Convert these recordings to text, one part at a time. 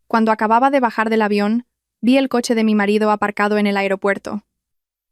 Cuando acababa de bajar del avión, vi el coche de mi marido aparcado en el aeropuerto.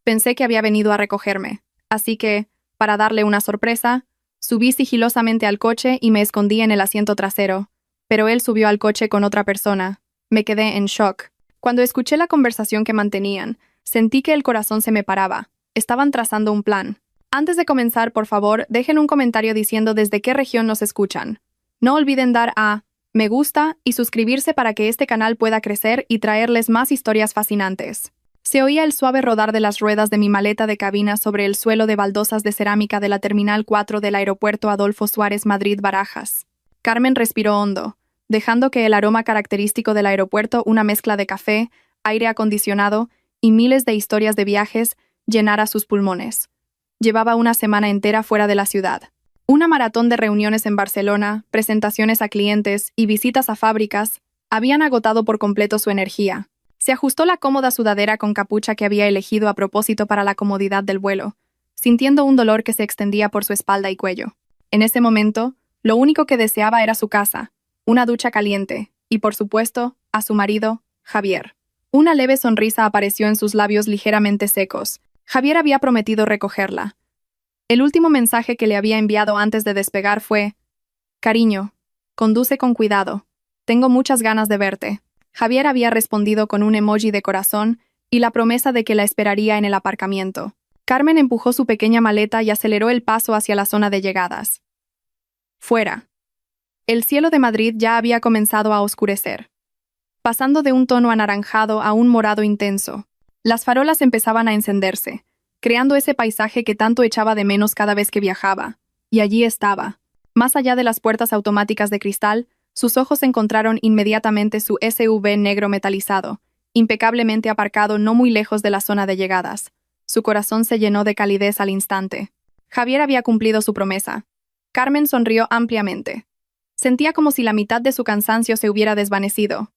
Pensé que había venido a recogerme, así que, para darle una sorpresa, subí sigilosamente al coche y me escondí en el asiento trasero, pero él subió al coche con otra persona. Me quedé en shock. Cuando escuché la conversación que mantenían, sentí que el corazón se me paraba. Estaban trazando un plan. Antes de comenzar, por favor, dejen un comentario diciendo desde qué región nos escuchan. No olviden dar a me gusta y suscribirse para que este canal pueda crecer y traerles más historias fascinantes. Se oía el suave rodar de las ruedas de mi maleta de cabina sobre el suelo de baldosas de cerámica de la Terminal 4 del Aeropuerto Adolfo Suárez Madrid-Barajas. Carmen respiró hondo, dejando que el aroma característico del aeropuerto, una mezcla de café, aire acondicionado y miles de historias de viajes, llenara sus pulmones. Llevaba una semana entera fuera de la ciudad. Una maratón de reuniones en Barcelona, presentaciones a clientes y visitas a fábricas habían agotado por completo su energía. Se ajustó la cómoda sudadera con capucha que había elegido a propósito para la comodidad del vuelo, sintiendo un dolor que se extendía por su espalda y cuello. En ese momento, lo único que deseaba era su casa, una ducha caliente y, por supuesto, a su marido, Javier. Una leve sonrisa apareció en sus labios ligeramente secos. Javier había prometido recogerla. El último mensaje que le había enviado antes de despegar fue: «Cariño, conduce con cuidado. Tengo muchas ganas de verte». Javier había respondido con un emoji de corazón y la promesa de que la esperaría en el aparcamiento. Carmen empujó su pequeña maleta y aceleró el paso hacia la zona de llegadas. Fuera. El cielo de Madrid ya había comenzado a oscurecer, pasando de un tono anaranjado a un morado intenso. Las farolas empezaban a encenderse, creando ese paisaje que tanto echaba de menos cada vez que viajaba. Y allí estaba. Más allá de las puertas automáticas de cristal, sus ojos encontraron inmediatamente su SUV negro metalizado, impecablemente aparcado no muy lejos de la zona de llegadas. Su corazón se llenó de calidez al instante. Javier había cumplido su promesa. Carmen sonrió ampliamente. Sentía como si la mitad de su cansancio se hubiera desvanecido.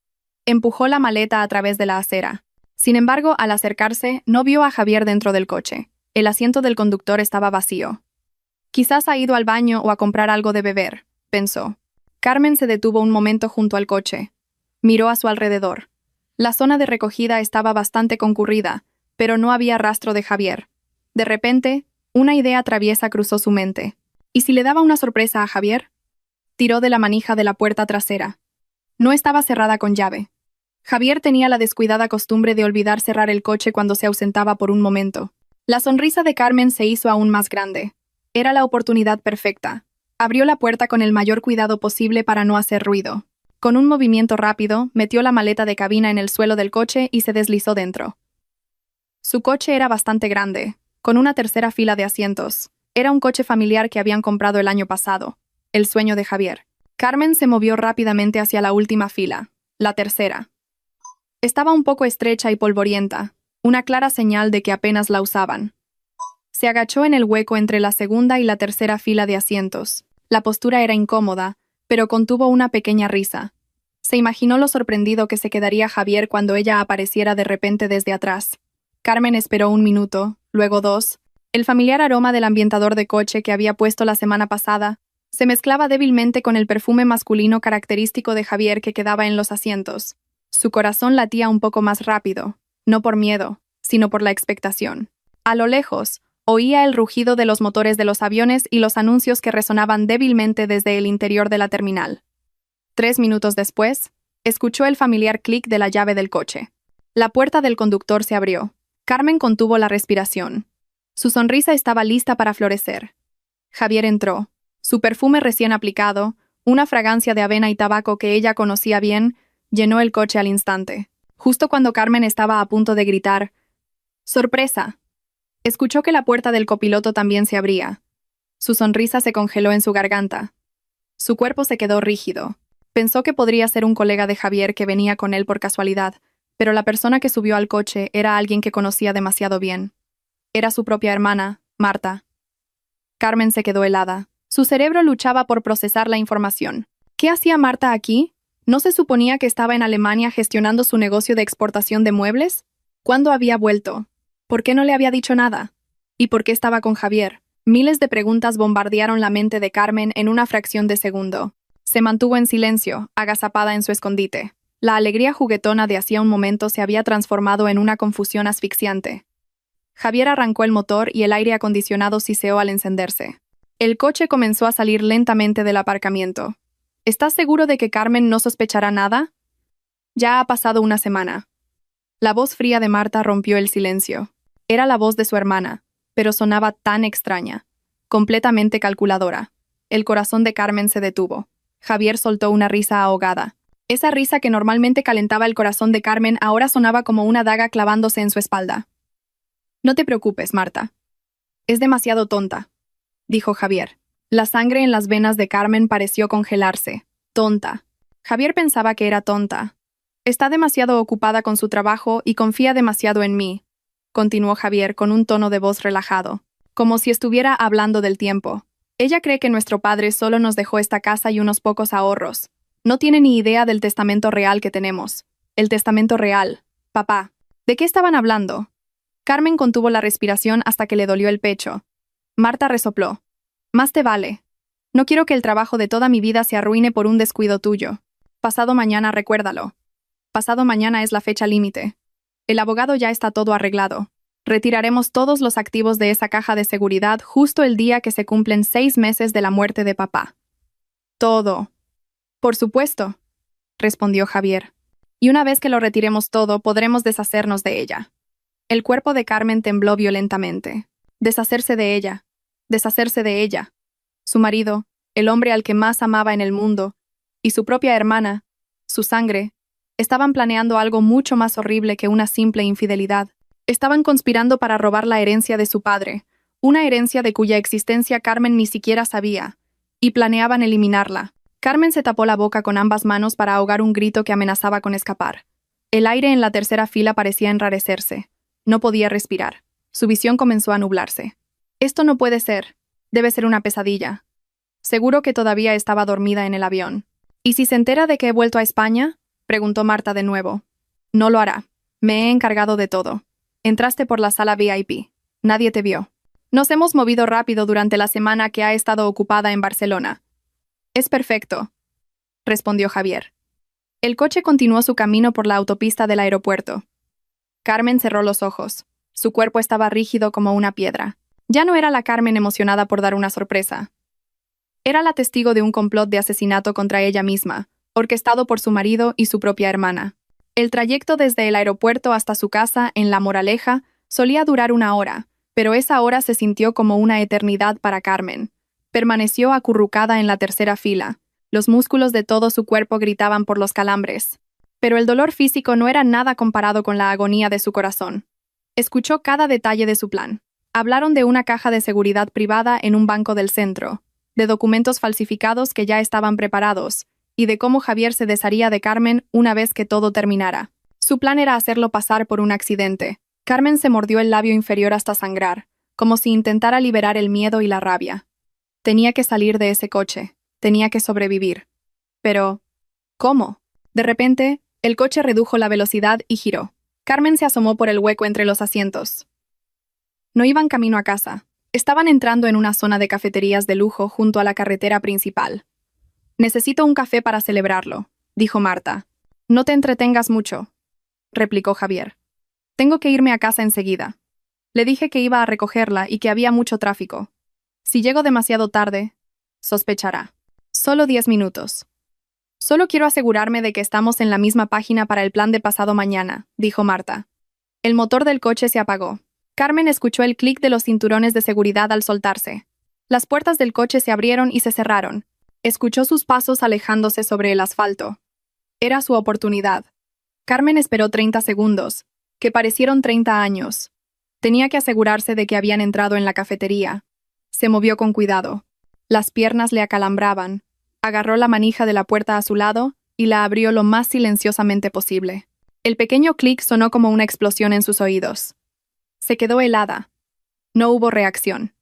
Empujó la maleta a través de la acera. Sin embargo, al acercarse, no vio a Javier dentro del coche. El asiento del conductor estaba vacío. Quizás ha ido al baño o a comprar algo de beber, pensó. Carmen se detuvo un momento junto al coche. Miró a su alrededor. La zona de recogida estaba bastante concurrida, pero no había rastro de Javier. De repente, una idea traviesa cruzó su mente. ¿Y si le daba una sorpresa a Javier? Tiró de la manija de la puerta trasera. No estaba cerrada con llave. Javier tenía la descuidada costumbre de olvidar cerrar el coche cuando se ausentaba por un momento. La sonrisa de Carmen se hizo aún más grande. Era la oportunidad perfecta. Abrió la puerta con el mayor cuidado posible para no hacer ruido. Con un movimiento rápido, metió la maleta de cabina en el suelo del coche y se deslizó dentro. Su coche era bastante grande, con una tercera fila de asientos. Era un coche familiar que habían comprado el año pasado. El sueño de Javier. Carmen se movió rápidamente hacia la última fila, la tercera. Estaba un poco estrecha y polvorienta, una clara señal de que apenas la usaban. Se agachó en el hueco entre la segunda y la tercera fila de asientos. La postura era incómoda, pero contuvo una pequeña risa. Se imaginó lo sorprendido que se quedaría Javier cuando ella apareciera de repente desde atrás. Carmen esperó un minuto, luego dos. El familiar aroma del ambientador de coche que había puesto la semana pasada se mezclaba débilmente con el perfume masculino característico de Javier que quedaba en los asientos. Su corazón latía un poco más rápido, no por miedo, sino por la expectación. A lo lejos, oía el rugido de los motores de los aviones y los anuncios que resonaban débilmente desde el interior de la terminal. 3 minutos después, escuchó el familiar clic de la llave del coche. La puerta del conductor se abrió. Carmen contuvo la respiración. Su sonrisa estaba lista para florecer. Javier entró. Su perfume recién aplicado, una fragancia de avena y tabaco que ella conocía bien, llenó el coche al instante. Justo cuando Carmen estaba a punto de gritar «¡Sorpresa!», escuchó que la puerta del copiloto también se abría. Su sonrisa se congeló en su garganta. Su cuerpo se quedó rígido. Pensó que podría ser un colega de Javier que venía con él por casualidad, pero la persona que subió al coche era alguien que conocía demasiado bien. Era su propia hermana, Marta. Carmen se quedó helada. Su cerebro luchaba por procesar la información. ¿Qué hacía Marta aquí? ¿No se suponía que estaba en Alemania gestionando su negocio de exportación de muebles? ¿Cuándo había vuelto? ¿Por qué no le había dicho nada? ¿Y por qué estaba con Javier? Miles de preguntas bombardearon la mente de Carmen en una fracción de segundo. Se mantuvo en silencio, agazapada en su escondite. La alegría juguetona de hacía un momento se había transformado en una confusión asfixiante. Javier arrancó el motor y el aire acondicionado siseó al encenderse. El coche comenzó a salir lentamente del aparcamiento. ¿Estás seguro de que Carmen no sospechará nada? Ya ha pasado una semana. La voz fría de Marta rompió el silencio. Era la voz de su hermana, pero sonaba tan extraña, completamente calculadora. El corazón de Carmen se detuvo. Javier soltó una risa ahogada. Esa risa que normalmente calentaba el corazón de Carmen ahora sonaba como una daga clavándose en su espalda. No te preocupes, Marta. Es demasiado tonta, dijo Javier. La sangre en las venas de Carmen pareció congelarse. Tonta. Javier pensaba que era tonta. Está demasiado ocupada con su trabajo y confía demasiado en mí, continuó Javier con un tono de voz relajado, como si estuviera hablando del tiempo. Ella cree que nuestro padre solo nos dejó esta casa y unos pocos ahorros. No tiene ni idea del testamento real que tenemos. El testamento real. Papá. ¿De qué estaban hablando? Carmen contuvo la respiración hasta que le dolió el pecho. Marta resopló. Más te vale. No quiero que el trabajo de toda mi vida se arruine por un descuido tuyo. Pasado mañana, recuérdalo. Pasado mañana es la fecha límite. El abogado ya está todo arreglado. Retiraremos todos los activos de esa caja de seguridad justo el día que se cumplen 6 meses de la muerte de papá. Todo. Por supuesto, respondió Javier. Y una vez que lo retiremos todo, podremos deshacernos de ella. El cuerpo de Carmen tembló violentamente. Deshacerse de ella. Deshacerse de ella. Su marido, el hombre al que más amaba en el mundo, y su propia hermana, su sangre, estaban planeando algo mucho más horrible que una simple infidelidad. Estaban conspirando para robar la herencia de su padre, una herencia de cuya existencia Carmen ni siquiera sabía, y planeaban eliminarla. Carmen se tapó la boca con ambas manos para ahogar un grito que amenazaba con escapar. El aire en la tercera fila parecía enrarecerse. No podía respirar. Su visión comenzó a nublarse. Esto no puede ser. Debe ser una pesadilla. Seguro que todavía estaba dormida en el avión. ¿Y si se entera de que he vuelto a España? Preguntó Marta de nuevo. No lo hará. Me he encargado de todo. Entraste por la sala VIP. Nadie te vio. Nos hemos movido rápido durante la semana que ha estado ocupada en Barcelona. Es perfecto, respondió Javier. El coche continuó su camino por la autopista del aeropuerto. Carmen cerró los ojos. Su cuerpo estaba rígido como una piedra. Ya no era la Carmen emocionada por dar una sorpresa. Era la testigo de un complot de asesinato contra ella misma, orquestado por su marido y su propia hermana. El trayecto desde el aeropuerto hasta su casa en La Moraleja solía durar 1 hora, pero esa hora se sintió como una eternidad para Carmen. Permaneció acurrucada en la tercera fila. Los músculos de todo su cuerpo gritaban por los calambres. Pero el dolor físico no era nada comparado con la agonía de su corazón. Escuchó cada detalle de su plan. Hablaron de una caja de seguridad privada en un banco del centro, de documentos falsificados que ya estaban preparados, y de cómo Javier se desharía de Carmen una vez que todo terminara. Su plan era hacerlo pasar por un accidente. Carmen se mordió el labio inferior hasta sangrar, como si intentara liberar el miedo y la rabia. Tenía que salir de ese coche. Tenía que sobrevivir. Pero, ¿cómo? De repente, el coche redujo la velocidad y giró. Carmen se asomó por el hueco entre los asientos. No iban camino a casa. Estaban entrando en una zona de cafeterías de lujo junto a la carretera principal. Necesito un café para celebrarlo, dijo Marta. No te entretengas mucho, replicó Javier. Tengo que irme a casa enseguida. Le dije que iba a recogerla y que había mucho tráfico. Si llego demasiado tarde, sospechará. Solo 10 minutos. Solo quiero asegurarme de que estamos en la misma página para el plan de pasado mañana, dijo Marta. El motor del coche se apagó. Carmen escuchó el clic de los cinturones de seguridad al soltarse. Las puertas del coche se abrieron y se cerraron. Escuchó sus pasos alejándose sobre el asfalto. Era su oportunidad. Carmen esperó 30 segundos, que parecieron 30 años. Tenía que asegurarse de que habían entrado en la cafetería. Se movió con cuidado. Las piernas le acalambraban. Agarró la manija de la puerta a su lado y la abrió lo más silenciosamente posible. El pequeño clic sonó como una explosión en sus oídos. Se quedó helada. No hubo reacción.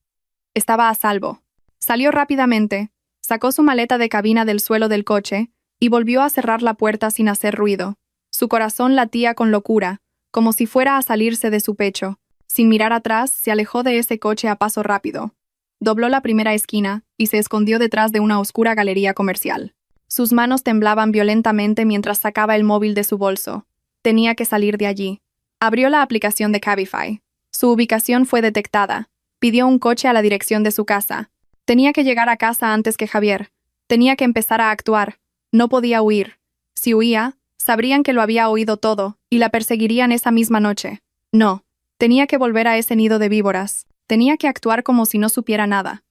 Estaba a salvo. Salió rápidamente, sacó su maleta de cabina del suelo del coche y volvió a cerrar la puerta sin hacer ruido. Su corazón latía con locura, como si fuera a salirse de su pecho. Sin mirar atrás, se alejó de ese coche a paso rápido. Dobló la primera esquina y se escondió detrás de una oscura galería comercial. Sus manos temblaban violentamente mientras sacaba el móvil de su bolso. Tenía que salir de allí. Abrió la aplicación de Cabify. Su ubicación fue detectada. Pidió un coche a la dirección de su casa. Tenía que llegar a casa antes que Javier. Tenía que empezar a actuar. No podía huir. Si huía, sabrían que lo había oído todo, y la perseguirían esa misma noche. No. Tenía que volver a ese nido de víboras. Tenía que actuar como si no supiera nada.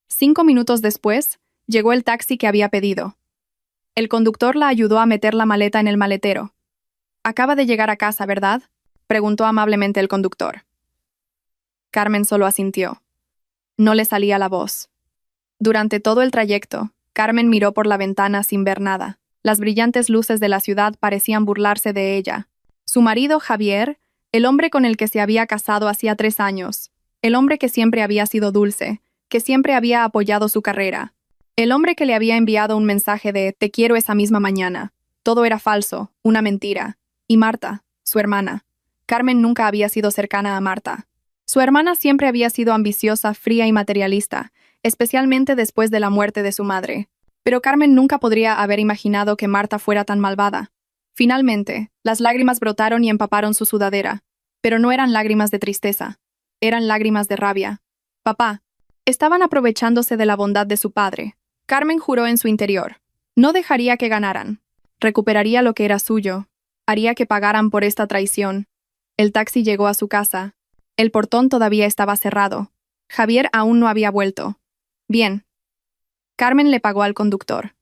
5 minutos después, llegó el taxi que había pedido. El conductor la ayudó a meter la maleta en el maletero. «Acaba de llegar a casa, ¿verdad?», preguntó amablemente el conductor. Carmen solo asintió. No le salía la voz. Durante todo el trayecto, Carmen miró por la ventana sin ver nada. Las brillantes luces de la ciudad parecían burlarse de ella. Su marido, Javier, el hombre con el que se había casado hacía 3 años, el hombre que siempre había sido dulce, que siempre había apoyado su carrera, el hombre que le había enviado un mensaje de «te quiero» esa misma mañana. Todo era falso, una mentira. Y Marta, su hermana. Carmen nunca había sido cercana a Marta. Su hermana siempre había sido ambiciosa, fría y materialista, especialmente después de la muerte de su madre. Pero Carmen nunca podría haber imaginado que Marta fuera tan malvada. Finalmente, las lágrimas brotaron y empaparon su sudadera. Pero no eran lágrimas de tristeza. Eran lágrimas de rabia. Papá. Estaban aprovechándose de la bondad de su padre. Carmen juró en su interior. No dejaría que ganaran. Recuperaría lo que era suyo. Haría que pagaran por esta traición. El taxi llegó a su casa. El portón todavía estaba cerrado. Javier aún no había vuelto. Bien. Carmen le pagó al conductor.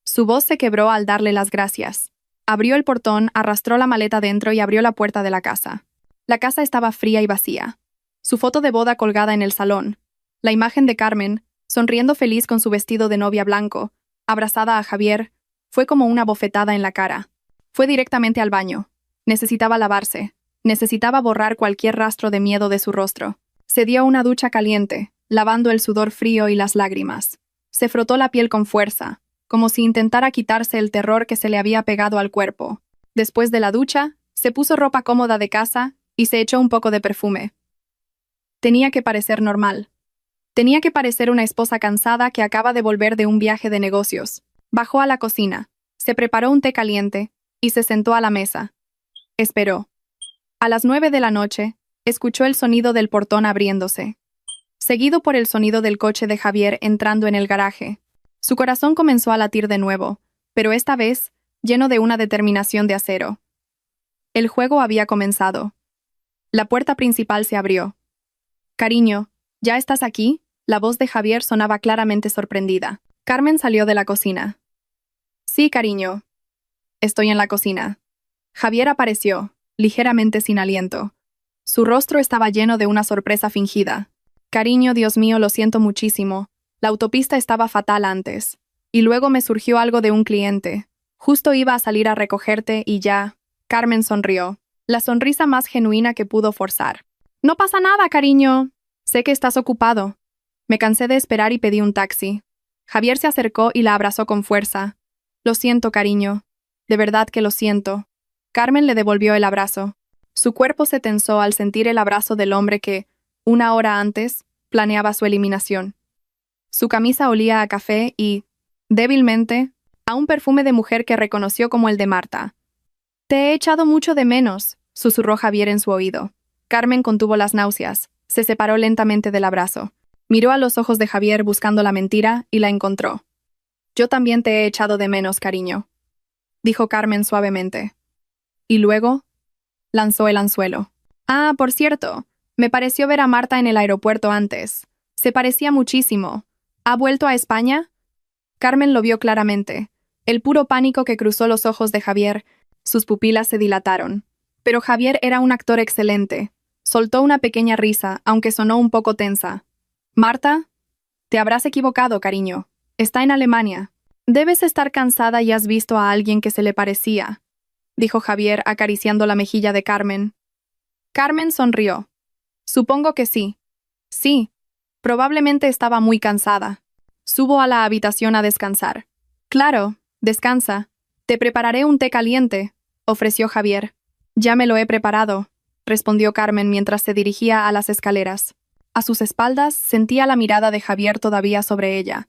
Su voz se quebró al darle las gracias. Abrió el portón, arrastró la maleta dentro y abrió la puerta de la casa. La casa estaba fría y vacía. Su foto de boda colgada en el salón. La imagen de Carmen, sonriendo feliz con su vestido de novia blanco, abrazada a Javier, fue como una bofetada en la cara. Fue directamente al baño. Necesitaba lavarse. Necesitaba borrar cualquier rastro de miedo de su rostro. Se dio una ducha caliente, lavando el sudor frío y las lágrimas. Se frotó la piel con fuerza, como si intentara quitarse el terror que se le había pegado al cuerpo. Después de la ducha, se puso ropa cómoda de casa y se echó un poco de perfume. Tenía que parecer normal. Tenía que parecer una esposa cansada que acaba de volver de un viaje de negocios. Bajó a la cocina, se preparó un té caliente y se sentó a la mesa. Esperó. A las 9 de la noche, escuchó el sonido del portón abriéndose, seguido por el sonido del coche de Javier entrando en el garaje. Su corazón comenzó a latir de nuevo, pero esta vez, lleno de una determinación de acero. El juego había comenzado. La puerta principal se abrió. «Cariño, ¿ya estás aquí?», la voz de Javier sonaba claramente sorprendida. Carmen salió de la cocina. «Sí, cariño. Estoy en la cocina». Javier apareció, ligeramente sin aliento. Su rostro estaba lleno de una sorpresa fingida. «Cariño, Dios mío, lo siento muchísimo. La autopista estaba fatal antes. Y luego me surgió algo de un cliente. Justo iba a salir a recogerte y ya». Carmen sonrió, la sonrisa más genuina que pudo forzar. «No pasa nada, cariño. Sé que estás ocupado». Me cansé de esperar y pedí un taxi. Javier se acercó y la abrazó con fuerza. «Lo siento, cariño. De verdad que lo siento». Carmen le devolvió el abrazo. Su cuerpo se tensó al sentir el abrazo del hombre que, 1 hora antes, planeaba su eliminación. Su camisa olía a café y, débilmente, a un perfume de mujer que reconoció como el de Marta. «Te he echado mucho de menos», susurró Javier en su oído. Carmen contuvo las náuseas, se separó lentamente del abrazo. Miró a los ojos de Javier buscando la mentira y la encontró. «Yo también te he echado de menos, cariño», dijo Carmen suavemente. Y luego, lanzó el anzuelo. «Ah, por cierto, me pareció ver a Marta en el aeropuerto antes. Se parecía muchísimo. ¿Ha vuelto a España?». Carmen lo vio claramente. El puro pánico que cruzó los ojos de Javier, sus pupilas se dilataron. Pero Javier era un actor excelente. Soltó una pequeña risa, aunque sonó un poco tensa. «Marta, te habrás equivocado, cariño. Está en Alemania. Debes estar cansada y has visto a alguien que se le parecía», dijo Javier acariciando la mejilla de Carmen. Carmen sonrió. «Supongo que sí». «Sí. Probablemente estaba muy cansada. Subo a la habitación a descansar». «Claro, descansa. Te prepararé un té caliente», ofreció Javier. «Ya me lo he preparado», respondió Carmen mientras se dirigía a las escaleras. A sus espaldas sentía la mirada de Javier todavía sobre ella,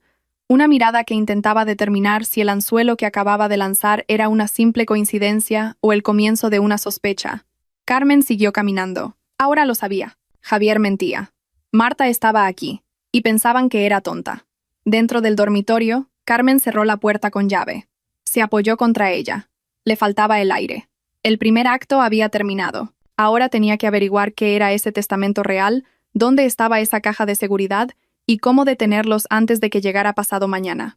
Una mirada que intentaba determinar si el anzuelo que acababa de lanzar era una simple coincidencia o el comienzo de una sospecha. Carmen siguió caminando. Ahora lo sabía. Javier mentía. Marta estaba aquí, y pensaban que era tonta. Dentro del dormitorio, Carmen cerró la puerta con llave. Se apoyó contra ella. Le faltaba el aire. El primer acto había terminado. Ahora tenía que averiguar qué era ese testamento real, dónde estaba esa caja de seguridad y cómo detenerlos antes de que llegara pasado mañana.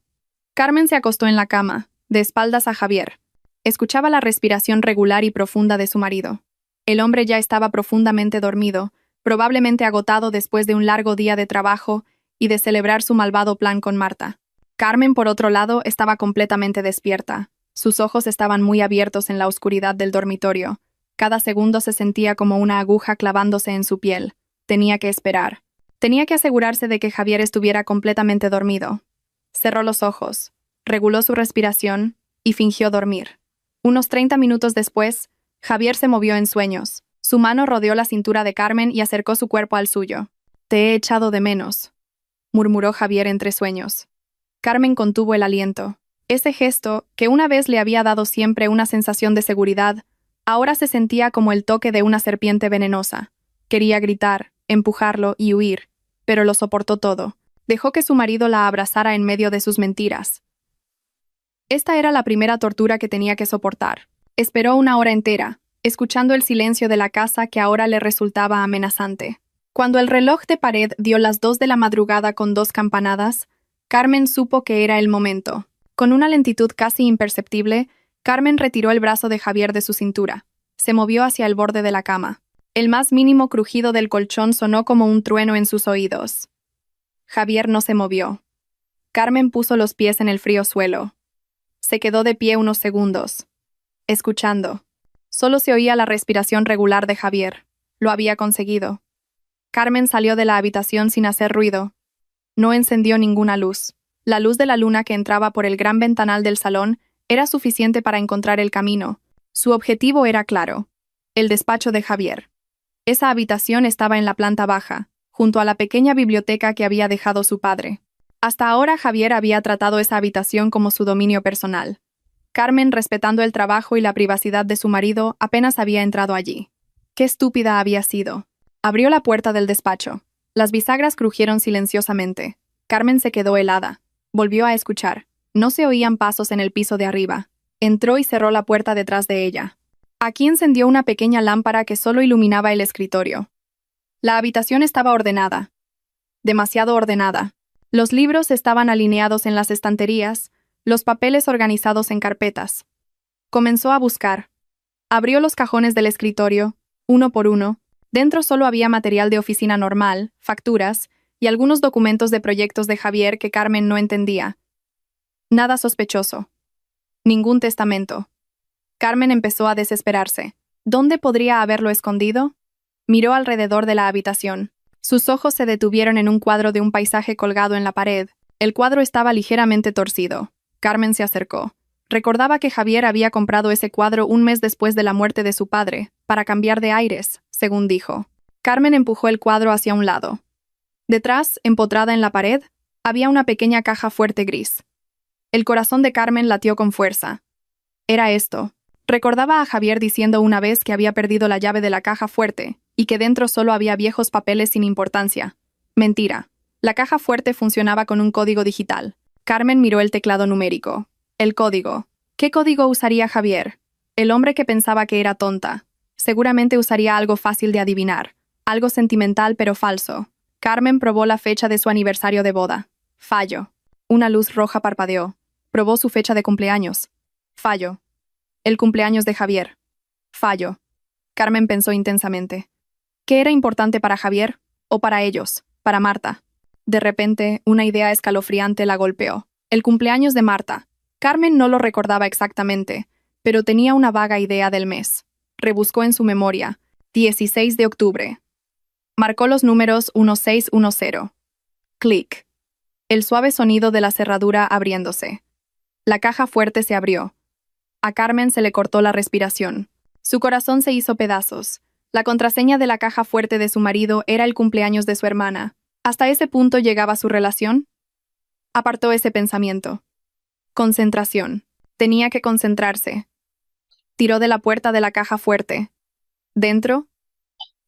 Carmen se acostó en la cama, de espaldas a Javier. Escuchaba la respiración regular y profunda de su marido. El hombre ya estaba profundamente dormido, probablemente agotado después de un largo día de trabajo y de celebrar su malvado plan con Marta. Carmen, por otro lado, estaba completamente despierta. Sus ojos estaban muy abiertos en la oscuridad del dormitorio. Cada segundo se sentía como una aguja clavándose en su piel. Tenía que esperar. Tenía que asegurarse de que Javier estuviera completamente dormido. Cerró los ojos, reguló su respiración y fingió dormir. Unos 30 minutos después, Javier se movió en sueños. Su mano rodeó la cintura de Carmen y acercó su cuerpo al suyo. «Te he echado de menos», murmuró Javier entre sueños. Carmen contuvo el aliento. Ese gesto, que una vez le había dado siempre una sensación de seguridad, ahora se sentía como el toque de una serpiente venenosa. Quería gritar, empujarlo y huir, pero lo soportó todo. Dejó que su marido la abrazara en medio de sus mentiras. Esta era la primera tortura que tenía que soportar. Esperó una hora entera, escuchando el silencio de la casa que ahora le resultaba amenazante. Cuando el reloj de pared dio las 2 de la madrugada con 2 campanadas, Carmen supo que era el momento. Con una lentitud casi imperceptible, Carmen retiró el brazo de Javier de su cintura. Se movió hacia el borde de la cama. El más mínimo crujido del colchón sonó como un trueno en sus oídos. Javier no se movió. Carmen puso los pies en el frío suelo. Se quedó de pie unos segundos, escuchando. Solo se oía la respiración regular de Javier. Lo había conseguido. Carmen salió de la habitación sin hacer ruido. No encendió ninguna luz. La luz de la luna que entraba por el gran ventanal del salón era suficiente para encontrar el camino. Su objetivo era claro: el despacho de Javier. Esa habitación estaba en la planta baja, junto a la pequeña biblioteca que había dejado su padre. Hasta ahora Javier había tratado esa habitación como su dominio personal. Carmen, respetando el trabajo y la privacidad de su marido, apenas había entrado allí. Qué estúpida había sido. Abrió la puerta del despacho. Las bisagras crujieron silenciosamente. Carmen se quedó helada. Volvió a escuchar. No se oían pasos en el piso de arriba. Entró y cerró la puerta detrás de ella. Aquí encendió una pequeña lámpara que solo iluminaba el escritorio. La habitación estaba ordenada. Demasiado ordenada. Los libros estaban alineados en las estanterías, los papeles organizados en carpetas. Comenzó a buscar. Abrió los cajones del escritorio, uno por uno. Dentro solo había material de oficina normal, facturas y algunos documentos de proyectos de Javier que Carmen no entendía. Nada sospechoso. Ningún testamento. Carmen empezó a desesperarse. ¿Dónde podría haberlo escondido? Miró alrededor de la habitación. Sus ojos se detuvieron en un cuadro de un paisaje colgado en la pared. El cuadro estaba ligeramente torcido. Carmen se acercó. Recordaba que Javier había comprado ese cuadro un mes después de la muerte de su padre, para cambiar de aires, según dijo. Carmen empujó el cuadro hacia un lado. Detrás, empotrada en la pared, había una pequeña caja fuerte gris. El corazón de Carmen latió con fuerza. Era esto. Recordaba a Javier diciendo una vez que había perdido la llave de la caja fuerte y que dentro solo había viejos papeles sin importancia. Mentira. La caja fuerte funcionaba con un código digital. Carmen miró el teclado numérico. El código. ¿Qué código usaría Javier? El hombre que pensaba que era tonta. Seguramente usaría algo fácil de adivinar. Algo sentimental pero falso. Carmen probó la fecha de su aniversario de boda. Fallo. Una luz roja parpadeó. Probó su fecha de cumpleaños. Fallo. El cumpleaños de Javier. Fallo. Carmen pensó intensamente. ¿Qué era importante para Javier? ¿O para ellos? ¿Para Marta? De repente, una idea escalofriante la golpeó. El cumpleaños de Marta. Carmen no lo recordaba exactamente, pero tenía una vaga idea del mes. Rebuscó en su memoria. 16 de octubre. Marcó los números 1610. Clic. El suave sonido de la cerradura abriéndose. La caja fuerte se abrió. A Carmen se le cortó la respiración. Su corazón se hizo pedazos. La contraseña de la caja fuerte de su marido era el cumpleaños de su hermana. ¿Hasta ese punto llegaba su relación? Apartó ese pensamiento. Concentración. Tenía que concentrarse. Tiró de la puerta de la caja fuerte. Dentro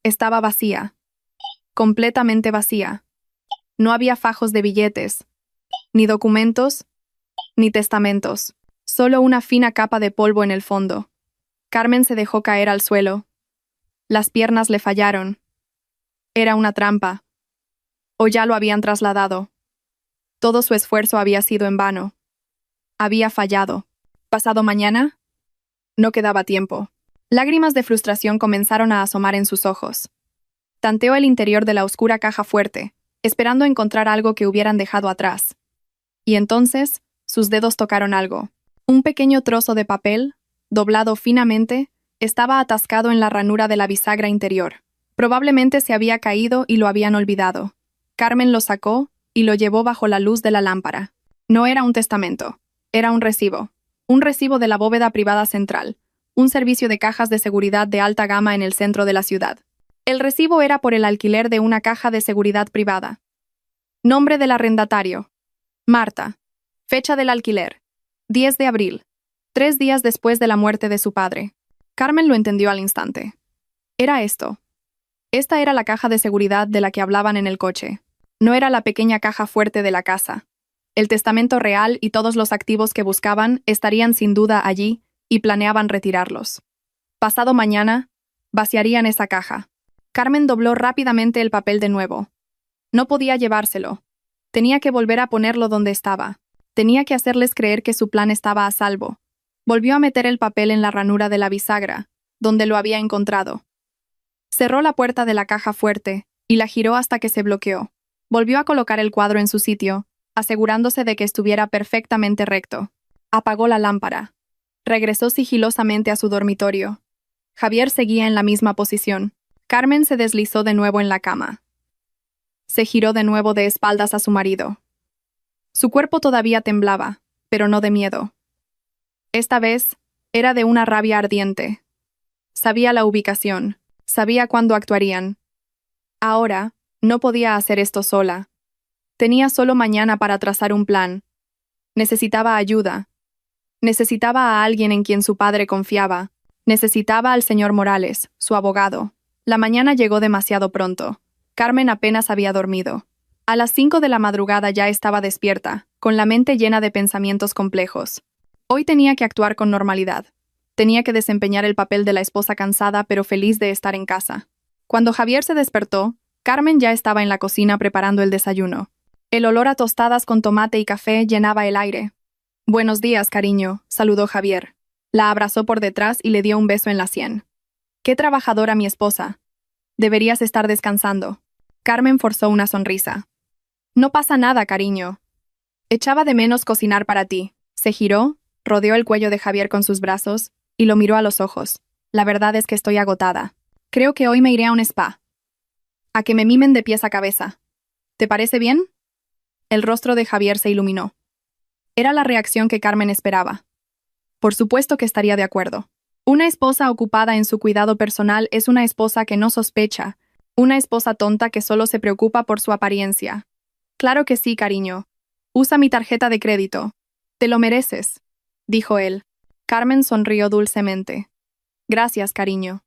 estaba vacía. Completamente vacía. No había fajos de billetes, ni documentos, ni testamentos. Solo una fina capa de polvo en el fondo. Carmen se dejó caer al suelo. Las piernas le fallaron. Era una trampa. O ya lo habían trasladado. Todo su esfuerzo había sido en vano. Había fallado. ¿Pasado mañana? No quedaba tiempo. Lágrimas de frustración comenzaron a asomar en sus ojos. Tanteó el interior de la oscura caja fuerte, esperando encontrar algo que hubieran dejado atrás. Y entonces, sus dedos tocaron algo. Un pequeño trozo de papel, doblado finamente, estaba atascado en la ranura de la bisagra interior. Probablemente se había caído y lo habían olvidado. Carmen lo sacó y lo llevó bajo la luz de la lámpara. No era un testamento, era un recibo. Un recibo de la bóveda privada central, un servicio de cajas de seguridad de alta gama en el centro de la ciudad. El recibo era por el alquiler de una caja de seguridad privada. Nombre del arrendatario: Marta. Fecha del alquiler: 10 de abril, 3 días después de la muerte de su padre. Carmen lo entendió al instante. Era esto. Esta era la caja de seguridad de la que hablaban en el coche. No era la pequeña caja fuerte de la casa. El testamento real y todos los activos que buscaban estarían sin duda allí y planeaban retirarlos. Pasado mañana, vaciarían esa caja. Carmen dobló rápidamente el papel de nuevo. No podía llevárselo. Tenía que volver a ponerlo donde estaba. Tenía que hacerles creer que su plan estaba a salvo. Volvió a meter el papel en la ranura de la bisagra, donde lo había encontrado. Cerró la puerta de la caja fuerte y la giró hasta que se bloqueó. Volvió a colocar el cuadro en su sitio, asegurándose de que estuviera perfectamente recto. Apagó la lámpara. Regresó sigilosamente a su dormitorio. Javier seguía en la misma posición. Carmen se deslizó de nuevo en la cama. Se giró de nuevo de espaldas a su marido. Su cuerpo todavía temblaba, pero no de miedo. Esta vez, era de una rabia ardiente. Sabía la ubicación, sabía cuándo actuarían. Ahora, no podía hacer esto sola. Tenía solo mañana para trazar un plan. Necesitaba ayuda. Necesitaba a alguien en quien su padre confiaba. Necesitaba al señor Morales, su abogado. La mañana llegó demasiado pronto. Carmen apenas había dormido. A las 5 de la madrugada ya estaba despierta, con la mente llena de pensamientos complejos. Hoy tenía que actuar con normalidad. Tenía que desempeñar el papel de la esposa cansada pero feliz de estar en casa. Cuando Javier se despertó, Carmen ya estaba en la cocina preparando el desayuno. El olor a tostadas con tomate y café llenaba el aire. «Buenos días, cariño», saludó Javier. La abrazó por detrás y le dio un beso en la sien. «Qué trabajadora mi esposa. Deberías estar descansando». Carmen forzó una sonrisa. «No pasa nada, cariño. Echaba de menos cocinar para ti». Se giró, rodeó el cuello de Javier con sus brazos y lo miró a los ojos. «La verdad es que estoy agotada. Creo que hoy me iré a un spa. A que me mimen de pies a cabeza. ¿Te parece bien?» El rostro de Javier se iluminó. Era la reacción que Carmen esperaba. Por supuesto que estaría de acuerdo. Una esposa ocupada en su cuidado personal es una esposa que no sospecha, una esposa tonta que solo se preocupa por su apariencia. «Claro que sí, cariño. Usa mi tarjeta de crédito. Te lo mereces», dijo él. Carmen sonrió dulcemente. «Gracias, cariño».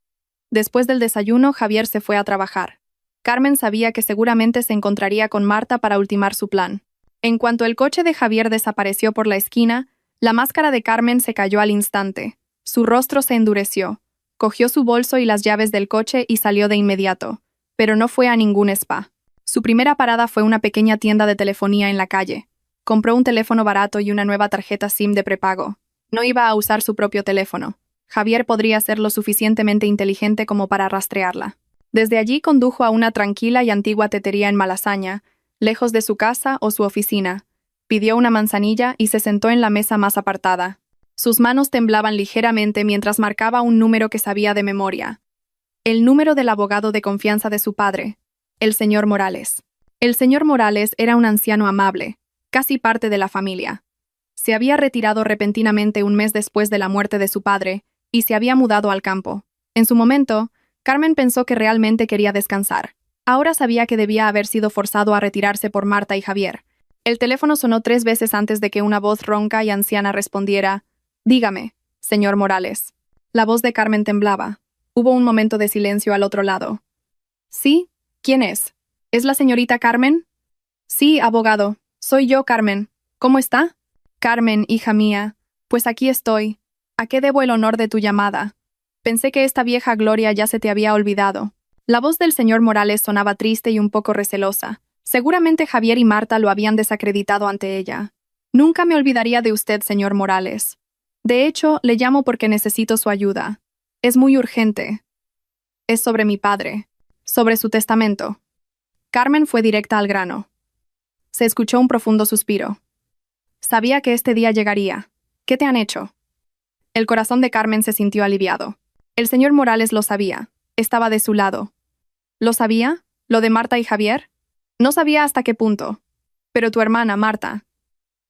Después del desayuno, Javier se fue a trabajar. Carmen sabía que seguramente se encontraría con Marta para ultimar su plan. En cuanto el coche de Javier desapareció por la esquina, la máscara de Carmen se cayó al instante. Su rostro se endureció. Cogió su bolso y las llaves del coche y salió de inmediato. Pero no fue a ningún spa. Su primera parada fue una pequeña tienda de telefonía en la calle. Compró un teléfono barato y una nueva tarjeta SIM de prepago. No iba a usar su propio teléfono. Javier podría ser lo suficientemente inteligente como para rastrearla. Desde allí condujo a una tranquila y antigua tetería en Malasaña, lejos de su casa o su oficina. Pidió una manzanilla y se sentó en la mesa más apartada. Sus manos temblaban ligeramente mientras marcaba un número que sabía de memoria. El número del abogado de confianza de su padre, el señor Morales. El señor Morales era un anciano amable, casi parte de la familia. Se había retirado repentinamente un mes después de la muerte de su padre y se había mudado al campo. En su momento, Carmen pensó que realmente quería descansar. Ahora sabía que debía haber sido forzado a retirarse por Marta y Javier. El teléfono sonó 3 veces antes de que una voz ronca y anciana respondiera: «Dígame, señor Morales». La voz de Carmen temblaba. Hubo un momento de silencio al otro lado. «¿Sí? ¿Quién es? ¿Es la señorita Carmen?» «Sí, abogado. Soy yo, Carmen. ¿Cómo está?» «Carmen, hija mía, pues aquí estoy. ¿A qué debo el honor de tu llamada? Pensé que esta vieja gloria ya se te había olvidado». La voz del señor Morales sonaba triste y un poco recelosa. Seguramente Javier y Marta lo habían desacreditado ante ella. «Nunca me olvidaría de usted, señor Morales. De hecho, le llamo porque necesito su ayuda. Es muy urgente. Es sobre mi padre. Sobre su testamento». Carmen fue directa al grano. Se escuchó un profundo suspiro. Sabía que este día llegaría. ¿Qué te han hecho? El corazón de Carmen se sintió aliviado. El señor Morales lo sabía. Estaba de su lado. ¿Lo sabía? ¿Lo de Marta y Javier? No sabía hasta qué punto. Pero tu hermana, Marta.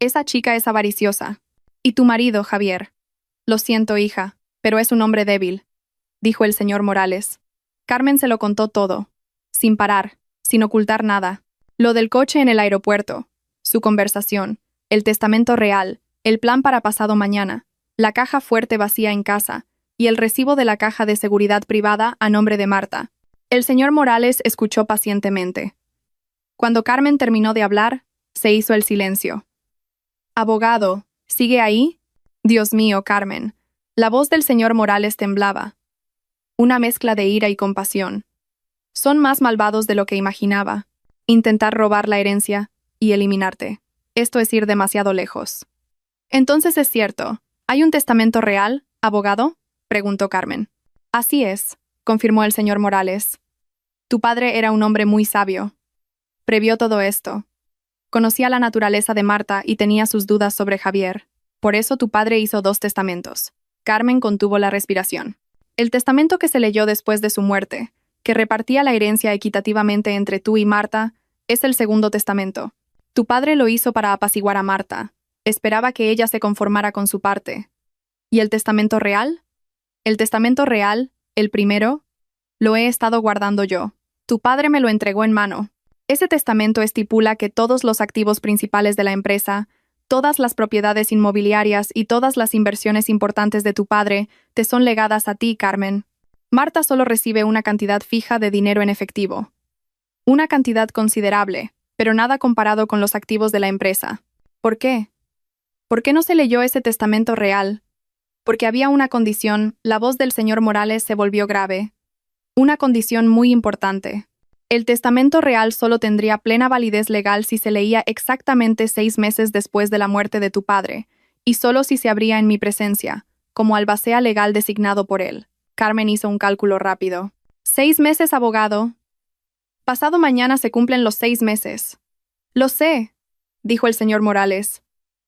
Esa chica es avariciosa. Y tu marido, Javier. Lo siento, hija, pero es un hombre débil, dijo el señor Morales. Carmen se lo contó todo, sin parar, sin ocultar nada. Lo del coche en el aeropuerto, su conversación, el testamento real, el plan para pasado mañana, la caja fuerte vacía en casa y el recibo de la caja de seguridad privada a nombre de Marta. El señor Morales escuchó pacientemente. Cuando Carmen terminó de hablar, se hizo el silencio. «Abogado, ¿sigue ahí?» «Dios mío, Carmen». La voz del señor Morales temblaba. Una mezcla de ira y compasión. «Son más malvados de lo que imaginaba. Intentar robar la herencia y eliminarte. Esto es ir demasiado lejos». «Entonces es cierto. ¿Hay un testamento real, abogado?», preguntó Carmen. «Así es», confirmó el señor Morales. «Tu padre era un hombre muy sabio. Previó todo esto. Conocía la naturaleza de Marta y tenía sus dudas sobre Javier. Por eso tu padre hizo 2 testamentos». Carmen contuvo la respiración. «El testamento que se leyó después de su muerte, que repartía la herencia equitativamente entre tú y Marta, es el segundo testamento. Tu padre lo hizo para apaciguar a Marta. Esperaba que ella se conformara con su parte. ¿Y el testamento real? El testamento real, el primero, lo he estado guardando yo. Tu padre me lo entregó en mano. Ese testamento estipula que todos los activos principales de la empresa, todas las propiedades inmobiliarias y todas las inversiones importantes de tu padre te son legadas a ti, Carmen. Marta solo recibe una cantidad fija de dinero en efectivo. Una cantidad considerable, pero nada comparado con los activos de la empresa. ¿Por qué? ¿Por qué no se leyó ese testamento real? Porque había una condición. La voz del señor Morales se volvió grave. Una condición muy importante. El testamento real solo tendría plena validez legal si se leía exactamente 6 meses después de la muerte de tu padre, y solo si se abría en mi presencia, como albacea legal designado por él. Carmen hizo un cálculo rápido. 6 meses, abogado. Pasado mañana se cumplen los 6 meses. Lo sé, dijo el señor Morales.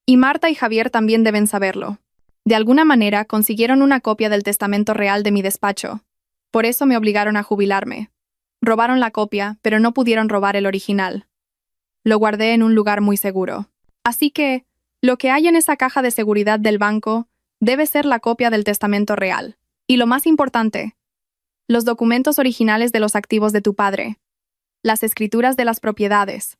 Y Marta y Javier también deben saberlo. De alguna manera consiguieron una copia del testamento real de mi despacho. Por eso me obligaron a jubilarme. Robaron la copia, pero no pudieron robar el original. Lo guardé en un lugar muy seguro. Así que, lo que hay en esa caja de seguridad del banco debe ser la copia del testamento real. Y lo más importante, los documentos originales de los activos de tu padre, las escrituras de las propiedades,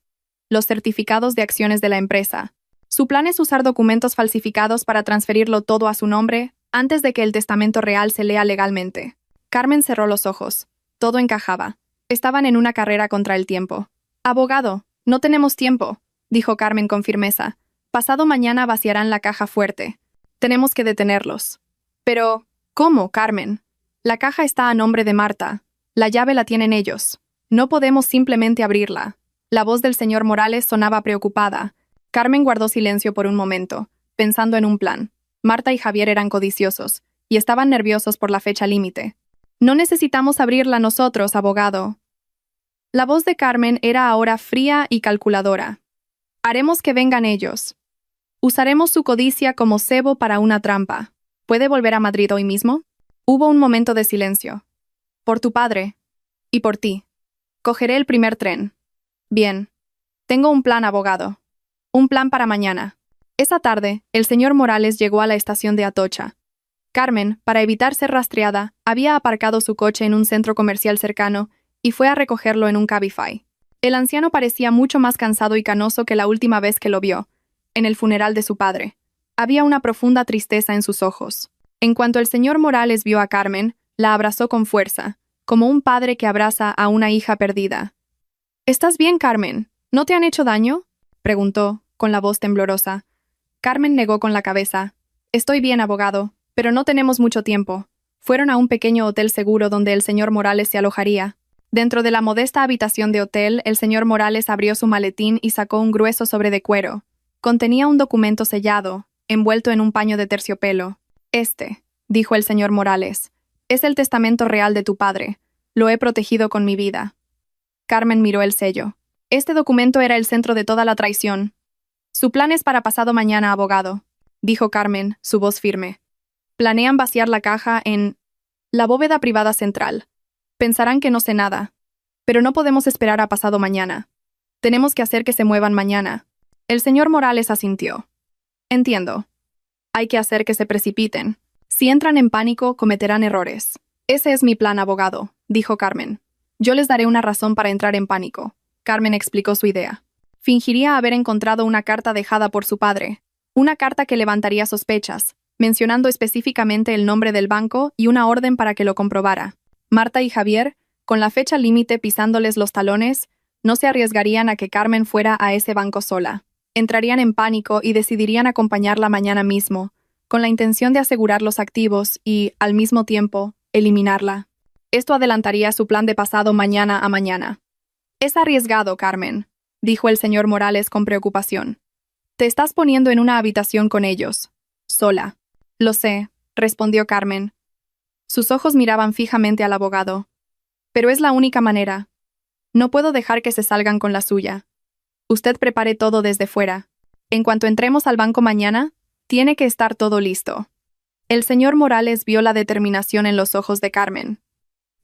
los certificados de acciones de la empresa. Su plan es usar documentos falsificados para transferirlo todo a su nombre antes de que el testamento real se lea legalmente. Carmen cerró los ojos. Todo encajaba. Estaban en una carrera contra el tiempo. «Abogado, no tenemos tiempo», dijo Carmen con firmeza. «Pasado mañana vaciarán la caja fuerte. Tenemos que detenerlos». «Pero, ¿cómo, Carmen? La caja está a nombre de Marta. La llave la tienen ellos. No podemos simplemente abrirla». La voz del señor Morales sonaba preocupada. Carmen guardó silencio por un momento, pensando en un plan. Marta y Javier eran codiciosos, y estaban nerviosos por la fecha límite. «No necesitamos abrirla nosotros, abogado». La voz de Carmen era ahora fría y calculadora. «Haremos que vengan ellos. Usaremos su codicia como cebo para una trampa. ¿Puede volver a Madrid hoy mismo?» Hubo un momento de silencio. «Por tu padre. Y por ti. Cogeré el primer tren». «Bien. Tengo un plan, abogado. Un plan para mañana». Esa tarde, el señor Morales llegó a la estación de Atocha. Carmen, para evitar ser rastreada, había aparcado su coche en un centro comercial cercano y fue a recogerlo en un Cabify. El anciano parecía mucho más cansado y canoso que la última vez que lo vio, en el funeral de su padre. Había una profunda tristeza en sus ojos. En cuanto el señor Morales vio a Carmen, la abrazó con fuerza, como un padre que abraza a una hija perdida. ¿Estás bien, Carmen? ¿No te han hecho daño?, preguntó, con la voz temblorosa. Carmen negó con la cabeza. Estoy bien, abogado, pero no tenemos mucho tiempo. Fueron a un pequeño hotel seguro donde el señor Morales se alojaría. Dentro de la modesta habitación de hotel, el señor Morales abrió su maletín y sacó un grueso sobre de cuero. Contenía un documento sellado, envuelto en un paño de terciopelo. Dijo el señor Morales, es el testamento real de tu padre. Lo he protegido con mi vida. Carmen miró el sello. Este documento era el centro de toda la traición. Su plan es para pasado mañana, abogado, dijo Carmen, su voz firme. Planean vaciar la caja en la bóveda privada central. Pensarán que no sé nada. Pero no podemos esperar a pasado mañana. Tenemos que hacer que se muevan mañana. El señor Morales asintió. Entiendo. Hay que hacer que se precipiten. Si entran en pánico, cometerán errores. Ese es mi plan, abogado, dijo Carmen. Yo les daré una razón para entrar en pánico. Carmen explicó su idea. Fingiría haber encontrado una carta dejada por su padre. Una carta que levantaría sospechas, mencionando específicamente el nombre del banco y una orden para que lo comprobara. Marta y Javier, con la fecha límite pisándoles los talones, no se arriesgarían a que Carmen fuera a ese banco sola. Entrarían en pánico y decidirían acompañarla mañana mismo, con la intención de asegurar los activos y, al mismo tiempo, eliminarla. Esto adelantaría su plan de pasado mañana a mañana. Es arriesgado, Carmen, dijo el señor Morales con preocupación. Te estás poniendo en una habitación con ellos, sola. Lo sé, respondió Carmen. Sus ojos miraban fijamente al abogado. Pero es la única manera. No puedo dejar que se salgan con la suya. Usted prepare todo desde fuera. En cuanto entremos al banco mañana, tiene que estar todo listo. El señor Morales vio la determinación en los ojos de Carmen.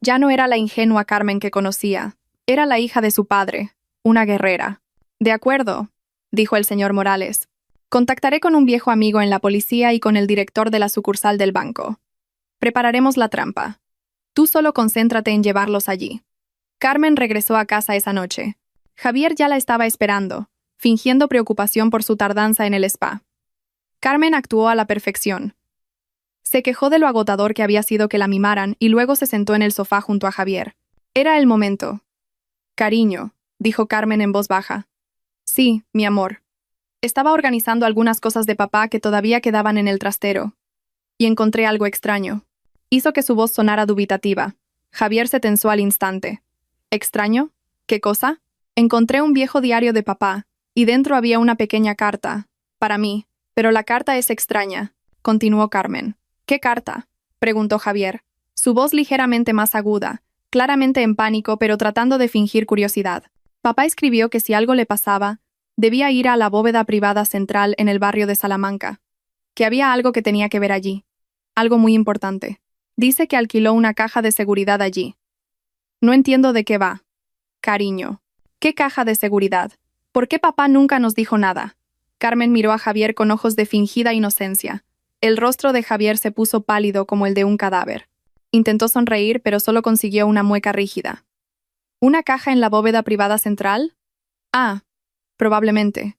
Ya no era la ingenua Carmen que conocía. Era la hija de su padre, una guerrera. De acuerdo, dijo el señor Morales. Contactaré con un viejo amigo en la policía y con el director de la sucursal del banco. Prepararemos la trampa. Tú solo concéntrate en llevarlos allí. Carmen regresó a casa esa noche. Javier ya la estaba esperando, fingiendo preocupación por su tardanza en el spa. Carmen actuó a la perfección. Se quejó de lo agotador que había sido que la mimaran y luego se sentó en el sofá junto a Javier. Era el momento. Cariño, dijo Carmen en voz baja. Sí, mi amor. Estaba organizando algunas cosas de papá que todavía quedaban en el trastero. Y encontré algo extraño. Hizo que su voz sonara dubitativa. Javier se tensó al instante. ¿Extraño? ¿Qué cosa? Encontré un viejo diario de papá, y dentro había una pequeña carta. Para mí, pero la carta es extraña, continuó Carmen. ¿Qué carta?, preguntó Javier, su voz ligeramente más aguda, claramente en pánico pero tratando de fingir curiosidad. Papá escribió que si algo le pasaba, debía ir a la bóveda privada central en el barrio de Salamanca. Que había algo que tenía que ver allí. Algo muy importante. Dice que alquiló una caja de seguridad allí. No entiendo de qué va. Cariño. ¿Qué caja de seguridad? ¿Por qué papá nunca nos dijo nada? Carmen miró a Javier con ojos de fingida inocencia. El rostro de Javier se puso pálido como el de un cadáver. Intentó sonreír, pero solo consiguió una mueca rígida. ¿Una caja en la bóveda privada central? Ah, probablemente.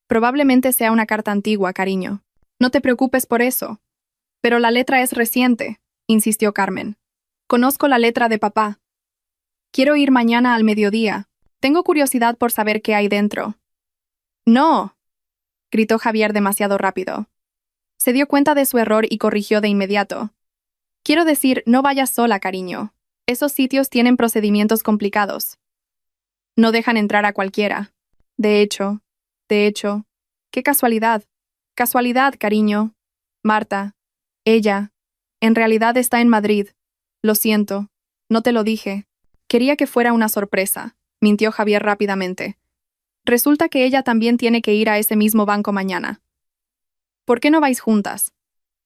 Probablemente sea una carta antigua, cariño. No te preocupes por eso. Pero la letra es reciente, insistió Carmen. Conozco la letra de papá. Quiero ir mañana al mediodía. Tengo curiosidad por saber qué hay dentro. ¡No!, gritó Javier demasiado rápido. Se dio cuenta de su error y corrigió de inmediato. Quiero decir, no vayas sola, cariño. Esos sitios tienen procedimientos complicados. No dejan entrar a cualquiera. De hecho, qué casualidad. Casualidad, cariño. Marta, ella, en realidad está en Madrid. Lo siento, no te lo dije. Quería que fuera una sorpresa, mintió Javier rápidamente. Resulta que ella también tiene que ir a ese mismo banco mañana. ¿Por qué no vais juntas?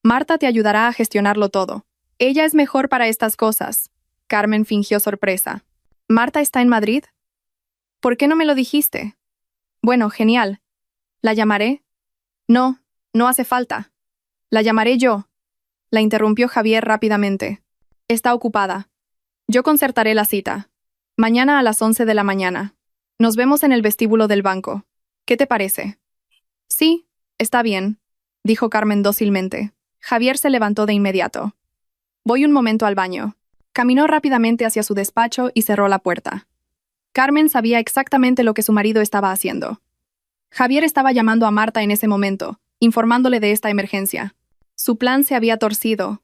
Marta te ayudará a gestionarlo todo. Ella es mejor para estas cosas. Carmen fingió sorpresa. ¿Marta está en Madrid? ¿Por qué no me lo dijiste? Bueno, genial. ¿La llamaré? No, no hace falta. La llamaré yo. La interrumpió Javier rápidamente. Está ocupada. Yo concertaré la cita. Mañana a las 11 de la mañana. Nos vemos en el vestíbulo del banco. ¿Qué te parece? Sí, está bien, dijo Carmen dócilmente. Javier se levantó de inmediato. Voy un momento al baño. Caminó rápidamente hacia su despacho y cerró la puerta. Carmen sabía exactamente lo que su marido estaba haciendo. Javier estaba llamando a Marta en ese momento, informándole de esta emergencia. Su plan se había torcido.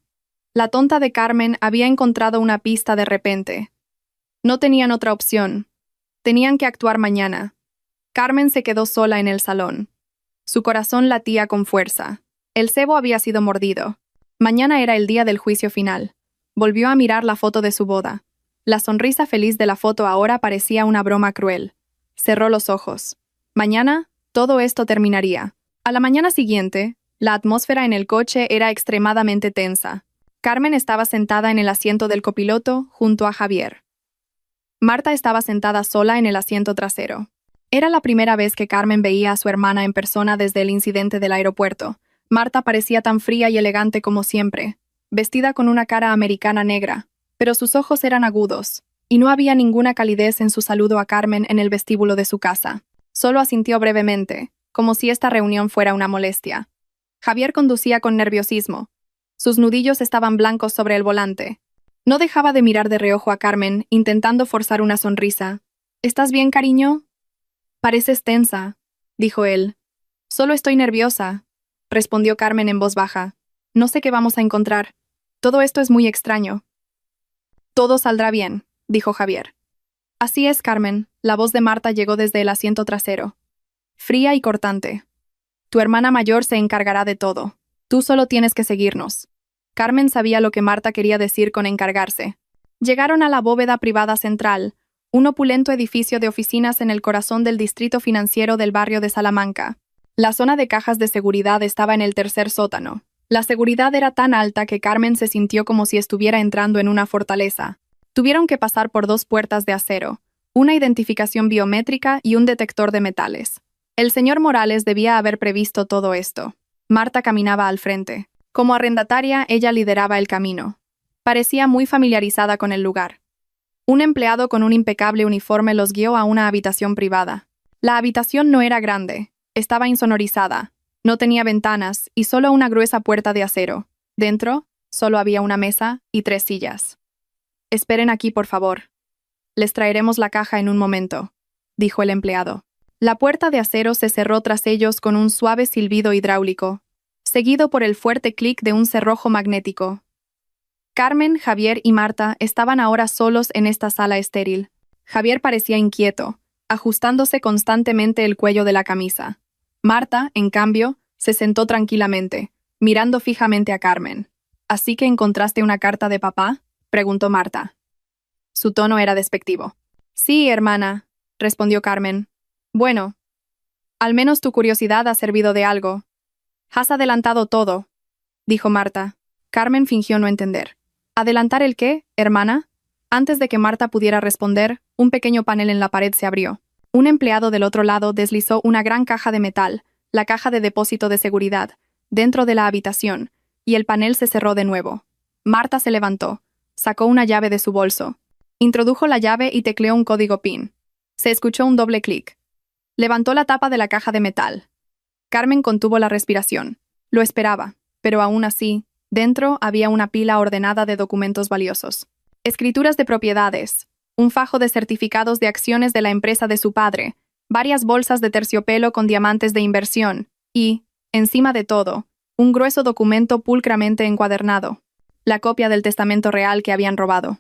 La tonta de Carmen había encontrado una pista de repente. No tenían otra opción. Tenían que actuar mañana. Carmen se quedó sola en el salón. Su corazón latía con fuerza. El cebo había sido mordido. Mañana era el día del juicio final. Volvió a mirar la foto de su boda. La sonrisa feliz de la foto ahora parecía una broma cruel. Cerró los ojos. Mañana, todo esto terminaría. A la mañana siguiente, la atmósfera en el coche era extremadamente tensa. Carmen estaba sentada en el asiento del copiloto, junto a Javier. Marta estaba sentada sola en el asiento trasero. Era la primera vez que Carmen veía a su hermana en persona desde el incidente del aeropuerto. Marta parecía tan fría y elegante como siempre, vestida con una cara americana negra, pero sus ojos eran agudos, y no había ninguna calidez en su saludo a Carmen en el vestíbulo de su casa. Solo asintió brevemente, como si esta reunión fuera una molestia. Javier conducía con nerviosismo. Sus nudillos estaban blancos sobre el volante. No dejaba de mirar de reojo a Carmen, intentando forzar una sonrisa. ¿Estás bien, cariño? Pareces tensa, dijo él. Solo estoy nerviosa, respondió Carmen en voz baja. No sé qué vamos a encontrar. Todo esto es muy extraño. Todo saldrá bien, dijo Javier. Así es, Carmen. La voz de Marta llegó desde el asiento trasero. Fría y cortante. Tu hermana mayor se encargará de todo. Tú solo tienes que seguirnos. Carmen sabía lo que Marta quería decir con encargarse. Llegaron a la bóveda privada central, un opulento edificio de oficinas en el corazón del distrito financiero del barrio de Salamanca. La zona de cajas de seguridad estaba en el tercer sótano. La seguridad era tan alta que Carmen se sintió como si estuviera entrando en una fortaleza. Tuvieron que pasar por 2 puertas de acero, una identificación biométrica y un detector de metales. El señor Morales debía haber previsto todo esto. Marta caminaba al frente. Como arrendataria, ella lideraba el camino. Parecía muy familiarizada con el lugar. Un empleado con un impecable uniforme los guió a una habitación privada. La habitación no era grande. Estaba insonorizada. No tenía ventanas y solo una gruesa puerta de acero. Dentro, solo había una mesa y 3 sillas. Esperen aquí, por favor. Les traeremos la caja en un momento, dijo el empleado. La puerta de acero se cerró tras ellos con un suave silbido hidráulico, seguido por el fuerte clic de un cerrojo magnético. Carmen, Javier y Marta estaban ahora solos en esta sala estéril. Javier parecía inquieto, ajustándose constantemente el cuello de la camisa. Marta, en cambio, se sentó tranquilamente, mirando fijamente a Carmen. ¿Así que encontraste una carta de papá?, preguntó Marta. Su tono era despectivo. Sí, hermana, respondió Carmen. Bueno, al menos tu curiosidad ha servido de algo. Has adelantado todo, dijo Marta. Carmen fingió no entender. ¿Adelantar el qué, hermana? Antes de que Marta pudiera responder, un pequeño panel en la pared se abrió. Un empleado del otro lado deslizó una gran caja de metal, la caja de depósito de seguridad, dentro de la habitación, y el panel se cerró de nuevo. Marta se levantó, sacó una llave de su bolso, introdujo la llave y tecleó un código PIN. Se escuchó un doble clic. Levantó la tapa de la caja de metal. Carmen contuvo la respiración. Lo esperaba, pero aún así, dentro había una pila ordenada de documentos valiosos. Escrituras de propiedades, un fajo de certificados de acciones de la empresa de su padre, varias bolsas de terciopelo con diamantes de inversión y, encima de todo, un grueso documento pulcramente encuadernado, la copia del testamento real que habían robado.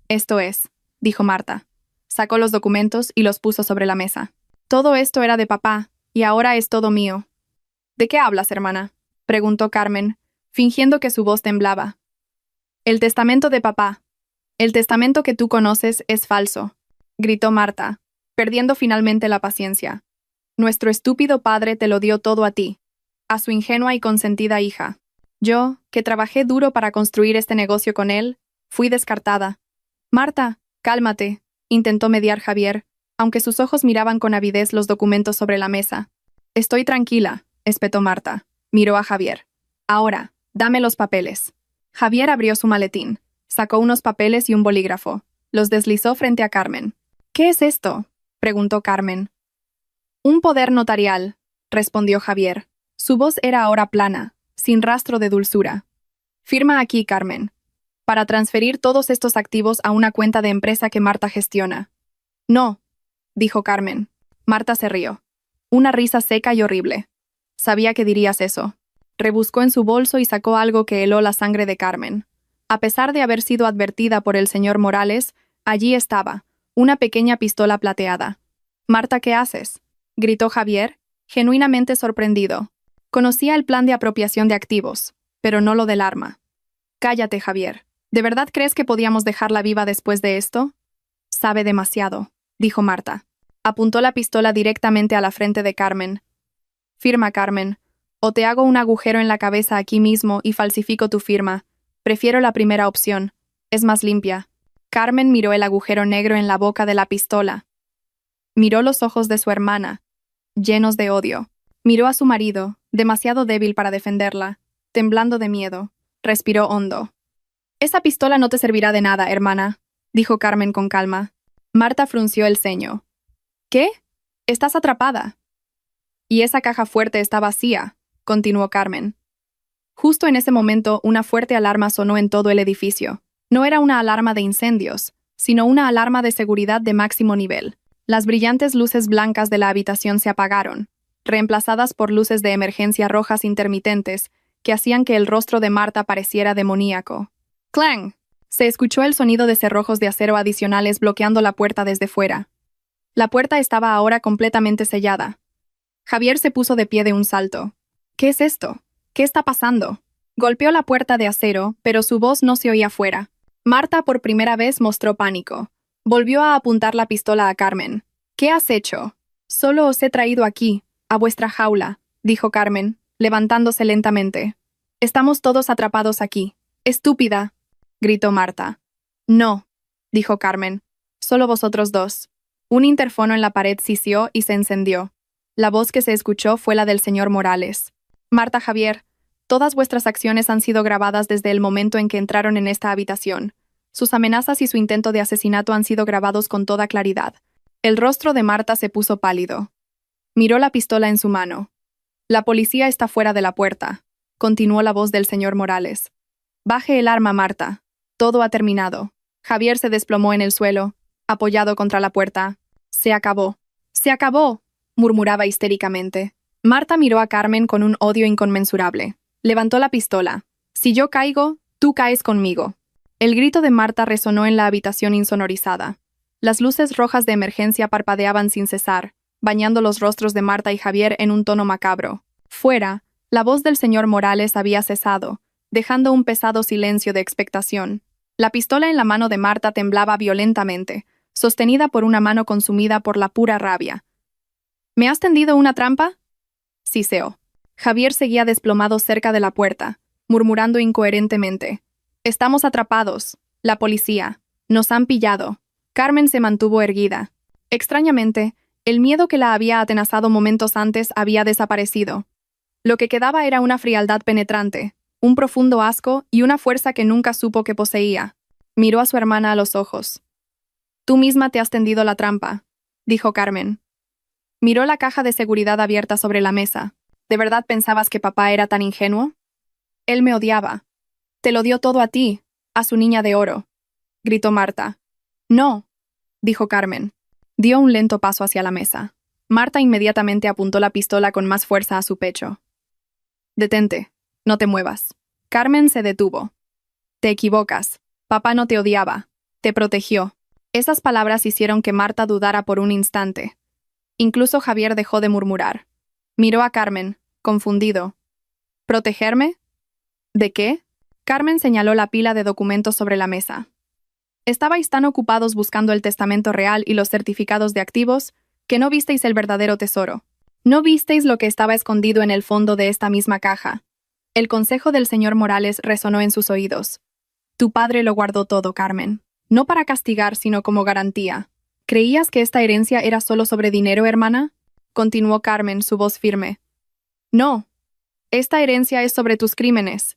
Esto es, dijo Marta. Sacó los documentos y los puso sobre la mesa. Todo esto era de papá, y ahora es todo mío. ¿De qué hablas, hermana?, preguntó Carmen, fingiendo que su voz temblaba. El testamento de papá. El testamento que tú conoces es falso, gritó Marta, perdiendo finalmente la paciencia. Nuestro estúpido padre te lo dio todo a ti, a su ingenua y consentida hija. Yo, que trabajé duro para construir este negocio con él, fui descartada. Marta, cálmate, intentó mediar Javier, aunque sus ojos miraban con avidez los documentos sobre la mesa. Estoy tranquila, espetó Marta. Miró a Javier. Ahora, dame los papeles. Javier abrió su maletín, sacó unos papeles y un bolígrafo. Los deslizó frente a Carmen. ¿Qué es esto?, preguntó Carmen. Un poder notarial, respondió Javier. Su voz era ahora plana, sin rastro de dulzura. Firma aquí, Carmen, para transferir todos estos activos a una cuenta de empresa que Marta gestiona. No, dijo Carmen. Marta se rió. Una risa seca y horrible. Sabía que dirías eso. Rebuscó en su bolso y sacó algo que heló la sangre de Carmen. A pesar de haber sido advertida por el señor Morales, allí estaba, una pequeña pistola plateada. «Marta, ¿qué haces?», gritó Javier, genuinamente sorprendido. Conocía el plan de apropiación de activos, pero no lo del arma. «Cállate, Javier. ¿De verdad crees que podíamos dejarla viva después de esto?». «Sabe demasiado», dijo Marta. Apuntó la pistola directamente a la frente de Carmen. «Firma, Carmen, o te hago un agujero en la cabeza aquí mismo y falsifico tu firma. Prefiero la primera opción. Es más limpia». Carmen miró el agujero negro en la boca de la pistola. Miró los ojos de su hermana, llenos de odio. Miró a su marido, demasiado débil para defenderla, temblando de miedo. Respiró hondo. «Esa pistola no te servirá de nada, hermana», dijo Carmen con calma. Marta frunció el ceño. «¿Qué? Estás atrapada». «Y esa caja fuerte está vacía», continuó Carmen. Justo en ese momento, una fuerte alarma sonó en todo el edificio. No era una alarma de incendios, sino una alarma de seguridad de máximo nivel. Las brillantes luces blancas de la habitación se apagaron, reemplazadas por luces de emergencia rojas intermitentes que hacían que el rostro de Marta pareciera demoníaco. ¡Clang! Se escuchó el sonido de cerrojos de acero adicionales bloqueando la puerta desde fuera. La puerta estaba ahora completamente sellada. Javier se puso de pie de un salto. «¿Qué es esto? ¿Qué está pasando?». Golpeó la puerta de acero, pero su voz no se oía fuera. Marta por primera vez mostró pánico. Volvió a apuntar la pistola a Carmen. «¿Qué has hecho?». «Solo os he traído aquí, a vuestra jaula», dijo Carmen, levantándose lentamente. «Estamos todos atrapados aquí». «Estúpida», gritó Marta. «No», dijo Carmen. «Solo vosotros dos». Un interfono en la pared sisió y se encendió. La voz que se escuchó fue la del señor Morales. «Marta, Javier, todas vuestras acciones han sido grabadas desde el momento en que entraron en esta habitación. Sus amenazas y su intento de asesinato han sido grabados con toda claridad». El rostro de Marta se puso pálido. Miró la pistola en su mano. «La policía está fuera de la puerta», continuó la voz del señor Morales. «Baje el arma, Marta. Todo ha terminado». Javier se desplomó en el suelo, apoyado contra la puerta. «Se acabó. ¡Se acabó!», murmuraba histéricamente. Marta miró a Carmen con un odio inconmensurable. Levantó la pistola. «Si yo caigo, tú caes conmigo». El grito de Marta resonó en la habitación insonorizada. Las luces rojas de emergencia parpadeaban sin cesar, bañando los rostros de Marta y Javier en un tono macabro. Fuera, la voz del señor Morales había cesado, dejando un pesado silencio de expectación. La pistola en la mano de Marta temblaba violentamente, sostenida por una mano consumida por la pura rabia. «¿Me has tendido una trampa?», siseó. Javier seguía desplomado cerca de la puerta, murmurando incoherentemente. «Estamos atrapados. La policía. Nos han pillado». Carmen se mantuvo erguida. Extrañamente, el miedo que la había atenazado momentos antes había desaparecido. Lo que quedaba era una frialdad penetrante, un profundo asco y una fuerza que nunca supo que poseía. Miró a su hermana a los ojos. «Tú misma te has tendido la trampa», dijo Carmen. Miró la caja de seguridad abierta sobre la mesa. «¿De verdad pensabas que papá era tan ingenuo?». «Él me odiaba». «Te lo dio todo a ti, a su niña de oro», gritó Marta. «No», dijo Carmen. Dio un lento paso hacia la mesa. Marta inmediatamente apuntó la pistola con más fuerza a su pecho. «Detente, no te muevas». Carmen se detuvo. «Te equivocas. Papá no te odiaba. Te protegió». Esas palabras hicieron que Marta dudara por un instante. Incluso Javier dejó de murmurar. Miró a Carmen, confundido. «¿Protegerme? ¿De qué?». Carmen señaló la pila de documentos sobre la mesa. «Estabais tan ocupados buscando el testamento real y los certificados de activos que no visteis el verdadero tesoro. No visteis lo que estaba escondido en el fondo de esta misma caja». El consejo del señor Morales resonó en sus oídos. «Tu padre lo guardó todo, Carmen. No para castigar, sino como garantía». «¿Creías que esta herencia era solo sobre dinero, hermana?», continuó Carmen, su voz firme. «No. Esta herencia es sobre tus crímenes».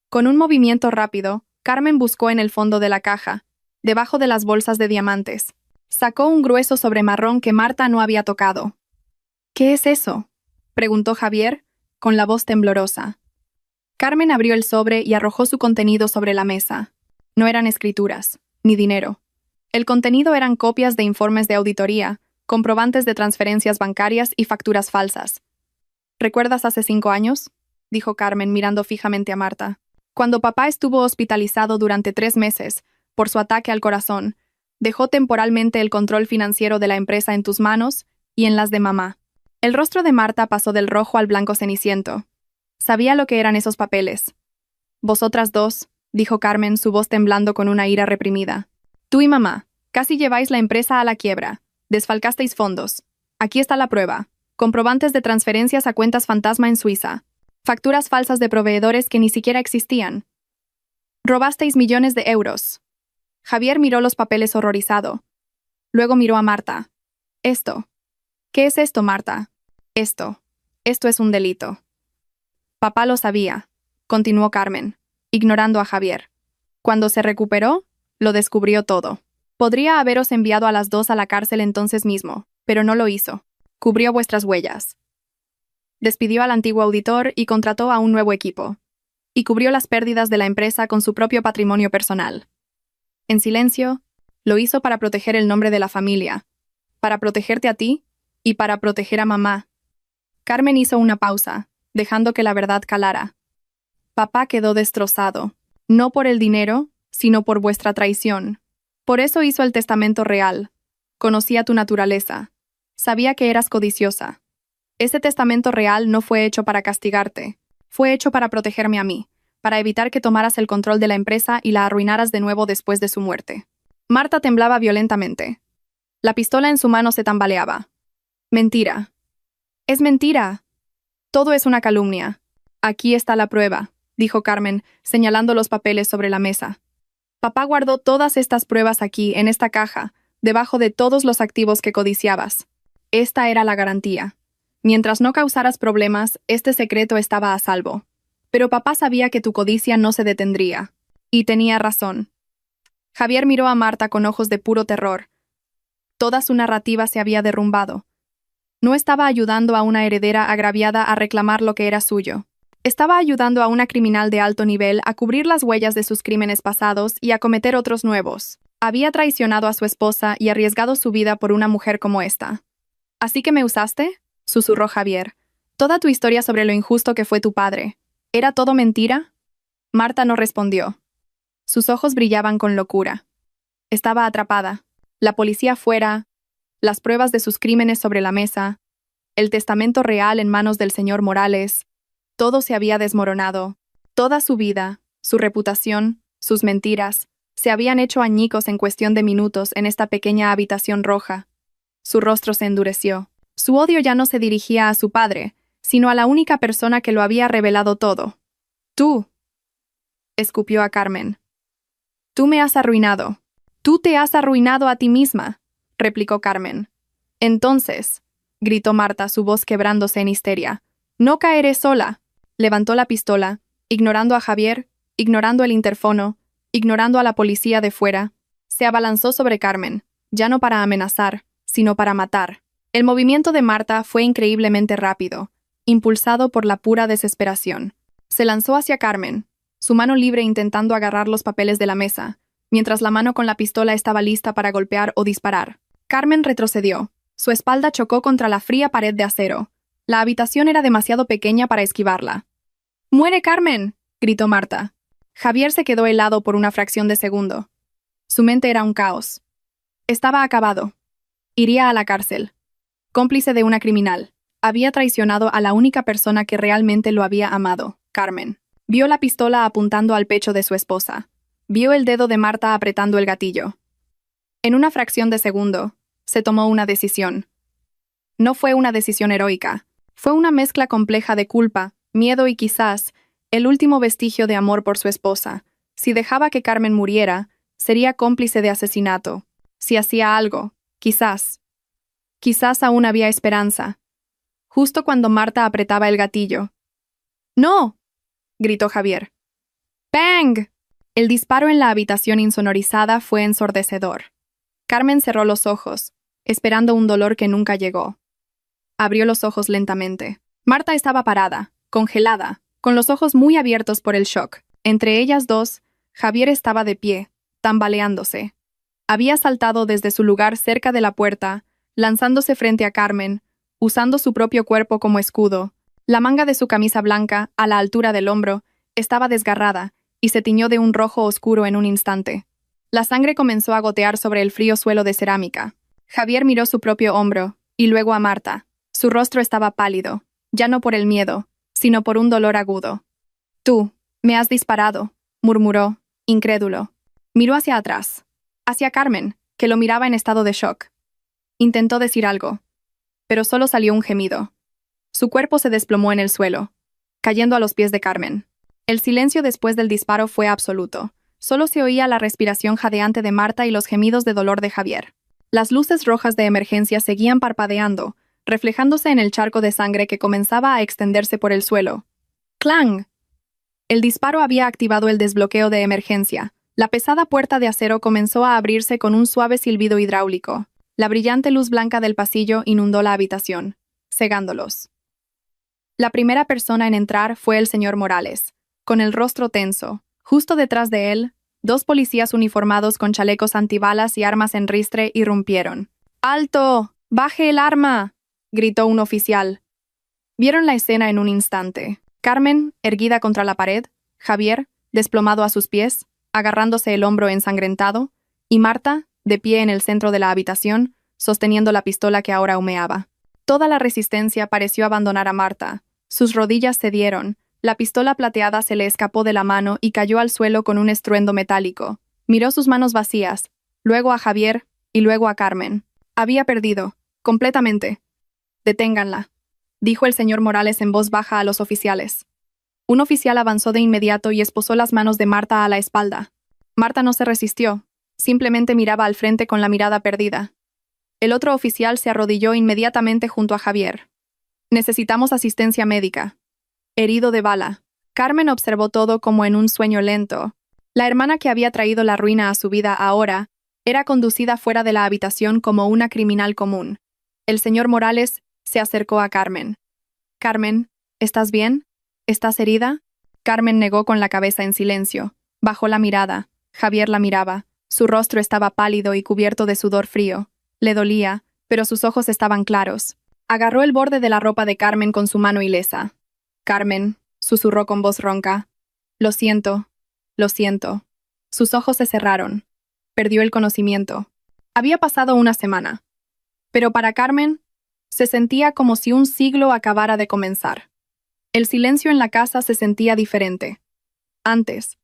Con un movimiento rápido, Carmen buscó en el fondo de la caja, debajo de las bolsas de diamantes. Sacó un grueso sobremarrón que Marta no había tocado. ¿Qué es eso?, preguntó Javier, con la voz temblorosa. Carmen abrió el sobre y arrojó su contenido sobre la mesa. No eran escrituras, ni dinero. El contenido eran copias de informes de auditoría, comprobantes de transferencias bancarias y facturas falsas. ¿Recuerdas hace 5 años?, dijo Carmen mirando fijamente a Marta. Cuando papá estuvo hospitalizado durante 3 meses por su ataque al corazón, dejó temporalmente el control financiero de la empresa en tus manos y en las de mamá. El rostro de Marta pasó del rojo al blanco ceniciento. Sabía lo que eran esos papeles. Vosotras dos, dijo Carmen, su voz temblando con una ira reprimida. Tú y mamá, casi lleváis la empresa a la quiebra. Desfalcasteis fondos. Aquí está la prueba. Comprobantes de transferencias a cuentas fantasma en Suiza. Facturas falsas de proveedores que ni siquiera existían. Robasteis millones de euros. Javier miró los papeles horrorizado. Luego miró a Marta. Esto. ¿Qué es esto, Marta? Esto. Esto es un delito. Papá lo sabía, continuó Carmen, ignorando a Javier. Cuando se recuperó, lo descubrió todo. Podría haberos enviado a las dos a la cárcel entonces mismo, pero no lo hizo. Cubrió vuestras huellas. Despidió al antiguo auditor y contrató a un nuevo equipo. Y cubrió las pérdidas de la empresa con su propio patrimonio personal. En silencio, lo hizo para proteger el nombre de la familia, para protegerte a ti y para proteger a mamá. Carmen hizo una pausa, dejando que la verdad calara. Papá quedó destrozado, no por el dinero, sino por vuestra traición. Por eso hizo el testamento real. Conocía tu naturaleza. Sabía que eras codiciosa. Ese testamento real no fue hecho para castigarte. Fue hecho para protegerme a mí, para evitar que tomaras el control de la empresa y la arruinaras de nuevo después de su muerte. Marta temblaba violentamente. La pistola en su mano se tambaleaba. Mentira. Es mentira. Todo es una calumnia. Aquí está la prueba, dijo Carmen, señalando los papeles sobre la mesa. Papá guardó todas estas pruebas aquí, en esta caja, debajo de todos los activos que codiciabas. Esta era la garantía. Mientras no causaras problemas, este secreto estaba a salvo. Pero papá sabía que tu codicia no se detendría. Y tenía razón. Javier miró a Marta con ojos de puro terror. Toda su narrativa se había derrumbado. No estaba ayudando a una heredera agraviada a reclamar lo que era suyo. Estaba ayudando a una criminal de alto nivel a cubrir las huellas de sus crímenes pasados y a cometer otros nuevos. Había traicionado a su esposa y arriesgado su vida por una mujer como esta. ¿Así que me usaste?, susurró Javier. Toda tu historia sobre lo injusto que fue tu padre. ¿Era todo mentira? Marta no respondió. Sus ojos brillaban con locura. Estaba atrapada. La policía fuera, las pruebas de sus crímenes sobre la mesa, el testamento real en manos del señor Morales. Todo se había desmoronado. Toda su vida, su reputación, sus mentiras, se habían hecho añicos en cuestión de minutos en esta pequeña habitación roja. Su rostro se endureció. Su odio ya no se dirigía a su padre, sino a la única persona que lo había revelado todo. Tú, escupió a Carmen. Tú me has arruinado. Tú te has arruinado a ti misma, replicó Carmen. Entonces, gritó Marta, su voz quebrándose en histeria, no caeré sola. Levantó la pistola, ignorando a Javier, ignorando el interfono, ignorando a la policía de fuera. Se abalanzó sobre Carmen, ya no para amenazar, sino para matar. El movimiento de Marta fue increíblemente rápido, impulsado por la pura desesperación. Se lanzó hacia Carmen, su mano libre intentando agarrar los papeles de la mesa, mientras la mano con la pistola estaba lista para golpear o disparar. Carmen retrocedió. Su espalda chocó contra la fría pared de acero. La habitación era demasiado pequeña para esquivarla. ¡Muere, Carmen!, gritó Marta. Javier se quedó helado por una fracción de segundo. Su mente era un caos. Estaba acabado. Iría a la cárcel. Cómplice de una criminal. Había traicionado a la única persona que realmente lo había amado, Carmen. Vio la pistola apuntando al pecho de su esposa. Vio el dedo de Marta apretando el gatillo. En una fracción de segundo, se tomó una decisión. No fue una decisión heroica. Fue una mezcla compleja de culpa, miedo y quizás el último vestigio de amor por su esposa. Si dejaba que Carmen muriera, sería cómplice de asesinato. Si hacía algo, quizás aún había esperanza. Justo cuando Marta apretaba el gatillo. ¡No!, gritó Javier. ¡Bang! El disparo en la habitación insonorizada fue ensordecedor. Carmen cerró los ojos, esperando un dolor que nunca llegó. Abrió los ojos lentamente. Marta estaba parada, congelada, con los ojos muy abiertos por el shock. Entre ellas dos, Javier estaba de pie, tambaleándose. Había saltado desde su lugar cerca de la puerta, lanzándose frente a Carmen, usando su propio cuerpo como escudo. La manga de su camisa blanca, a la altura del hombro, estaba desgarrada y se tiñó de un rojo oscuro en un instante. La sangre comenzó a gotear sobre el frío suelo de cerámica. Javier miró su propio hombro, y luego a Marta. Su rostro estaba pálido, ya no por el miedo, sino por un dolor agudo. «Tú, me has disparado», murmuró, incrédulo. Miró hacia atrás, hacia Carmen, que lo miraba en estado de shock. Intentó decir algo, pero solo salió un gemido. Su cuerpo se desplomó en el suelo, cayendo a los pies de Carmen. El silencio después del disparo fue absoluto. Solo se oía la respiración jadeante de Marta y los gemidos de dolor de Javier. Las luces rojas de emergencia seguían parpadeando, reflejándose en el charco de sangre que comenzaba a extenderse por el suelo. ¡Clang! El disparo había activado el desbloqueo de emergencia. La pesada puerta de acero comenzó a abrirse con un suave silbido hidráulico. La brillante luz blanca del pasillo inundó la habitación, cegándolos. La primera persona en entrar fue el señor Morales, con el rostro tenso. Justo detrás de él, dos policías uniformados con chalecos antibalas y armas en ristre irrumpieron. «¡Alto! ¡Baje el arma!», gritó un oficial. Vieron la escena en un instante. Carmen, erguida contra la pared, Javier, desplomado a sus pies, agarrándose el hombro ensangrentado, y Marta, de pie en el centro de la habitación, sosteniendo la pistola que ahora humeaba. Toda la resistencia pareció abandonar a Marta. Sus rodillas cedieron, la pistola plateada se le escapó de la mano y cayó al suelo con un estruendo metálico. Miró sus manos vacías, luego a Javier y luego a Carmen. Había perdido, completamente. «Deténganla», dijo el señor Morales en voz baja a los oficiales. Un oficial avanzó de inmediato y esposó las manos de Marta a la espalda. Marta no se resistió, simplemente miraba al frente con la mirada perdida. El otro oficial se arrodilló inmediatamente junto a Javier. «Necesitamos asistencia médica. Herido de bala». Carmen observó todo como en un sueño lento. La hermana que había traído la ruina a su vida ahora era conducida fuera de la habitación como una criminal común. El señor Morales se acercó a Carmen. «Carmen, ¿estás bien? ¿Estás herida?». Carmen negó con la cabeza en silencio. Bajó la mirada. Javier la miraba. Su rostro estaba pálido y cubierto de sudor frío. Le dolía, pero sus ojos estaban claros. Agarró el borde de la ropa de Carmen con su mano ilesa. «Carmen», susurró con voz ronca. Lo siento. Sus ojos se cerraron. Perdió el conocimiento. Había pasado una semana. Pero para Carmen, se sentía como si un siglo acabara de comenzar. El silencio en la casa se sentía diferente. Antes,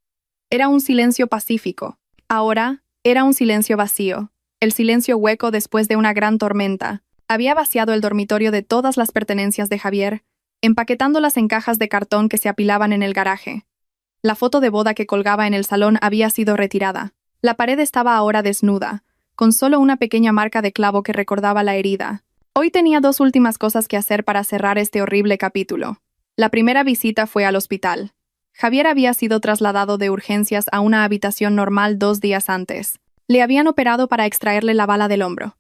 era un silencio pacífico. Ahora, era un silencio vacío. El silencio hueco después de una gran tormenta. Había vaciado el dormitorio de todas las pertenencias de Javier, empaquetándolas en cajas de cartón que se apilaban en el garaje. La foto de boda que colgaba en el salón había sido retirada. La pared estaba ahora desnuda, con solo una pequeña marca de clavo que recordaba la herida. Hoy tenía dos últimas cosas que hacer para cerrar este horrible capítulo. La primera visita fue al hospital. Javier había sido trasladado de urgencias a una habitación normal 2 días antes. Le habían operado para extraerle la bala del hombro.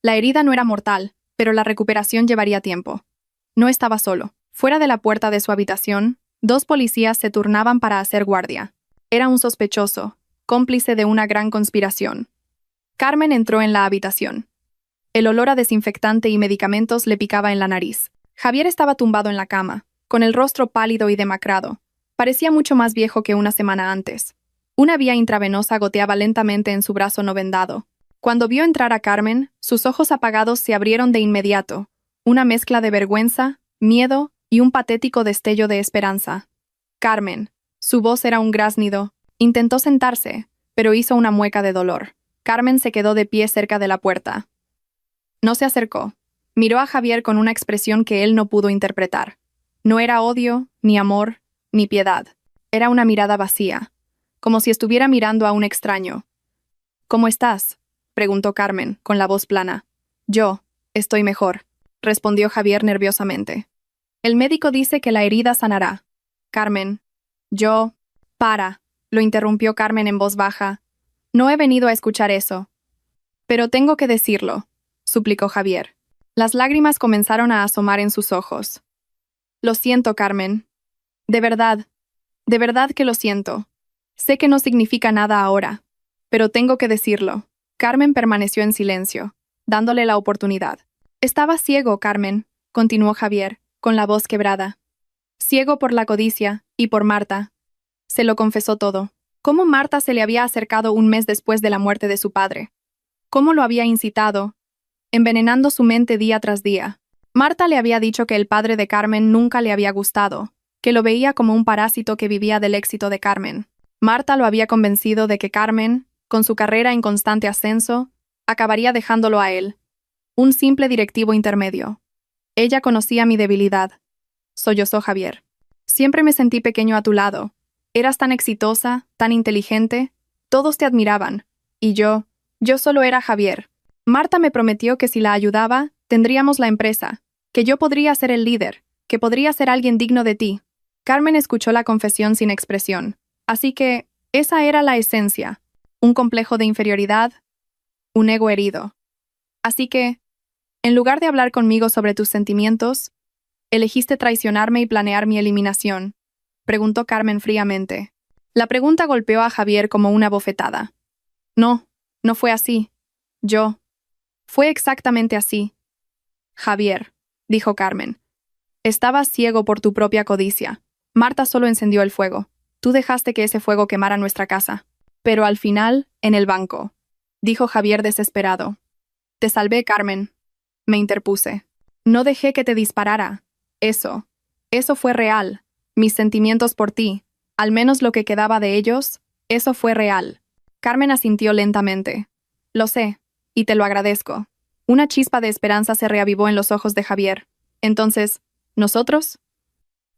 La herida no era mortal, pero la recuperación llevaría tiempo. No estaba solo. Fuera de la puerta de su habitación, 2 policías se turnaban para hacer guardia. Era un sospechoso, cómplice de una gran conspiración. Carmen entró en la habitación. El olor a desinfectante y medicamentos le picaba en la nariz. Javier estaba tumbado en la cama, con el rostro pálido y demacrado. Parecía mucho más viejo que una semana antes. Una vía intravenosa goteaba lentamente en su brazo no vendado. Cuando vio entrar a Carmen, sus ojos apagados se abrieron de inmediato. Una mezcla de vergüenza, miedo y un patético destello de esperanza. «Carmen». Su voz era un graznido. Intentó sentarse, pero hizo una mueca de dolor. Carmen se quedó de pie cerca de la puerta. No se acercó. Miró a Javier con una expresión que él no pudo interpretar. No era odio, ni amor, ni piedad. Era una mirada vacía, como si estuviera mirando a un extraño. «¿Cómo estás?», preguntó Carmen, con la voz plana. «Yo, estoy mejor», respondió Javier nerviosamente. «El médico dice que la herida sanará». «Carmen, yo...». «Para», lo interrumpió Carmen en voz baja. «No he venido a escuchar eso». Pero tengo que decirlo, suplicó Javier. Las lágrimas comenzaron a asomar en sus ojos. Lo siento, Carmen. De verdad que lo siento. Sé que no significa nada ahora, pero tengo que decirlo. Carmen permaneció en silencio, dándole la oportunidad. Estaba ciego, Carmen, continuó Javier, con la voz quebrada. Ciego por la codicia y por Marta. Se lo confesó todo. Cómo Marta se le había acercado un mes después de la muerte de su padre. Cómo lo había incitado, envenenando su mente día tras día. Marta le había dicho que el padre de Carmen nunca le había gustado, que lo veía como un parásito que vivía del éxito de Carmen. Marta lo había convencido de que Carmen, con su carrera en constante ascenso, acabaría dejándolo a él, un simple directivo intermedio. Ella conocía mi debilidad, sollozó Javier. Siempre me sentí pequeño a tu lado. Eras tan exitosa, tan inteligente, todos te admiraban, y yo solo era Javier. Marta me prometió que si la ayudaba, tendríamos la empresa, que yo podría ser el líder, que podría ser alguien digno de ti. Carmen escuchó la confesión sin expresión. Así que, esa era la esencia, un complejo de inferioridad, un ego herido. Así que, en lugar de hablar conmigo sobre tus sentimientos, elegiste traicionarme y planear mi eliminación, preguntó Carmen fríamente. La pregunta golpeó a Javier como una bofetada. No fue así. Fue exactamente así. Javier, dijo Carmen, estabas ciego por tu propia codicia. Marta solo encendió el fuego. Tú dejaste que ese fuego quemara nuestra casa. Pero al final, en el banco, dijo Javier desesperado. Te salvé, Carmen. Me interpuse. No dejé que te disparara. Eso fue real. Mis sentimientos por ti, al menos lo que quedaba de ellos, eso fue real. Carmen asintió lentamente. Lo sé, y te lo agradezco. Una chispa de esperanza se reavivó en los ojos de Javier. Entonces, ¿nosotros?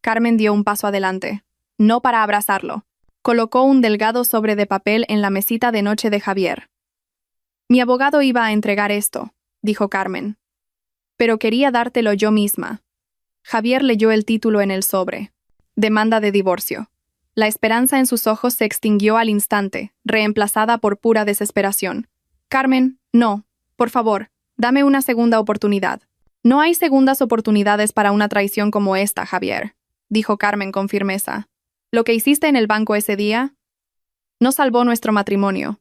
Carmen dio un paso adelante. No para abrazarlo. Colocó un delgado sobre de papel en la mesita de noche de Javier. Mi abogado iba a entregar esto, dijo Carmen. Pero quería dártelo yo misma. Javier leyó el título en el sobre. Demanda de divorcio. La esperanza en sus ojos se extinguió al instante, reemplazada por pura desesperación. Carmen, no, por favor, dame una segunda oportunidad. No hay segundas oportunidades para una traición como esta, Javier, dijo Carmen con firmeza. Lo que hiciste en el banco ese día no salvó nuestro matrimonio.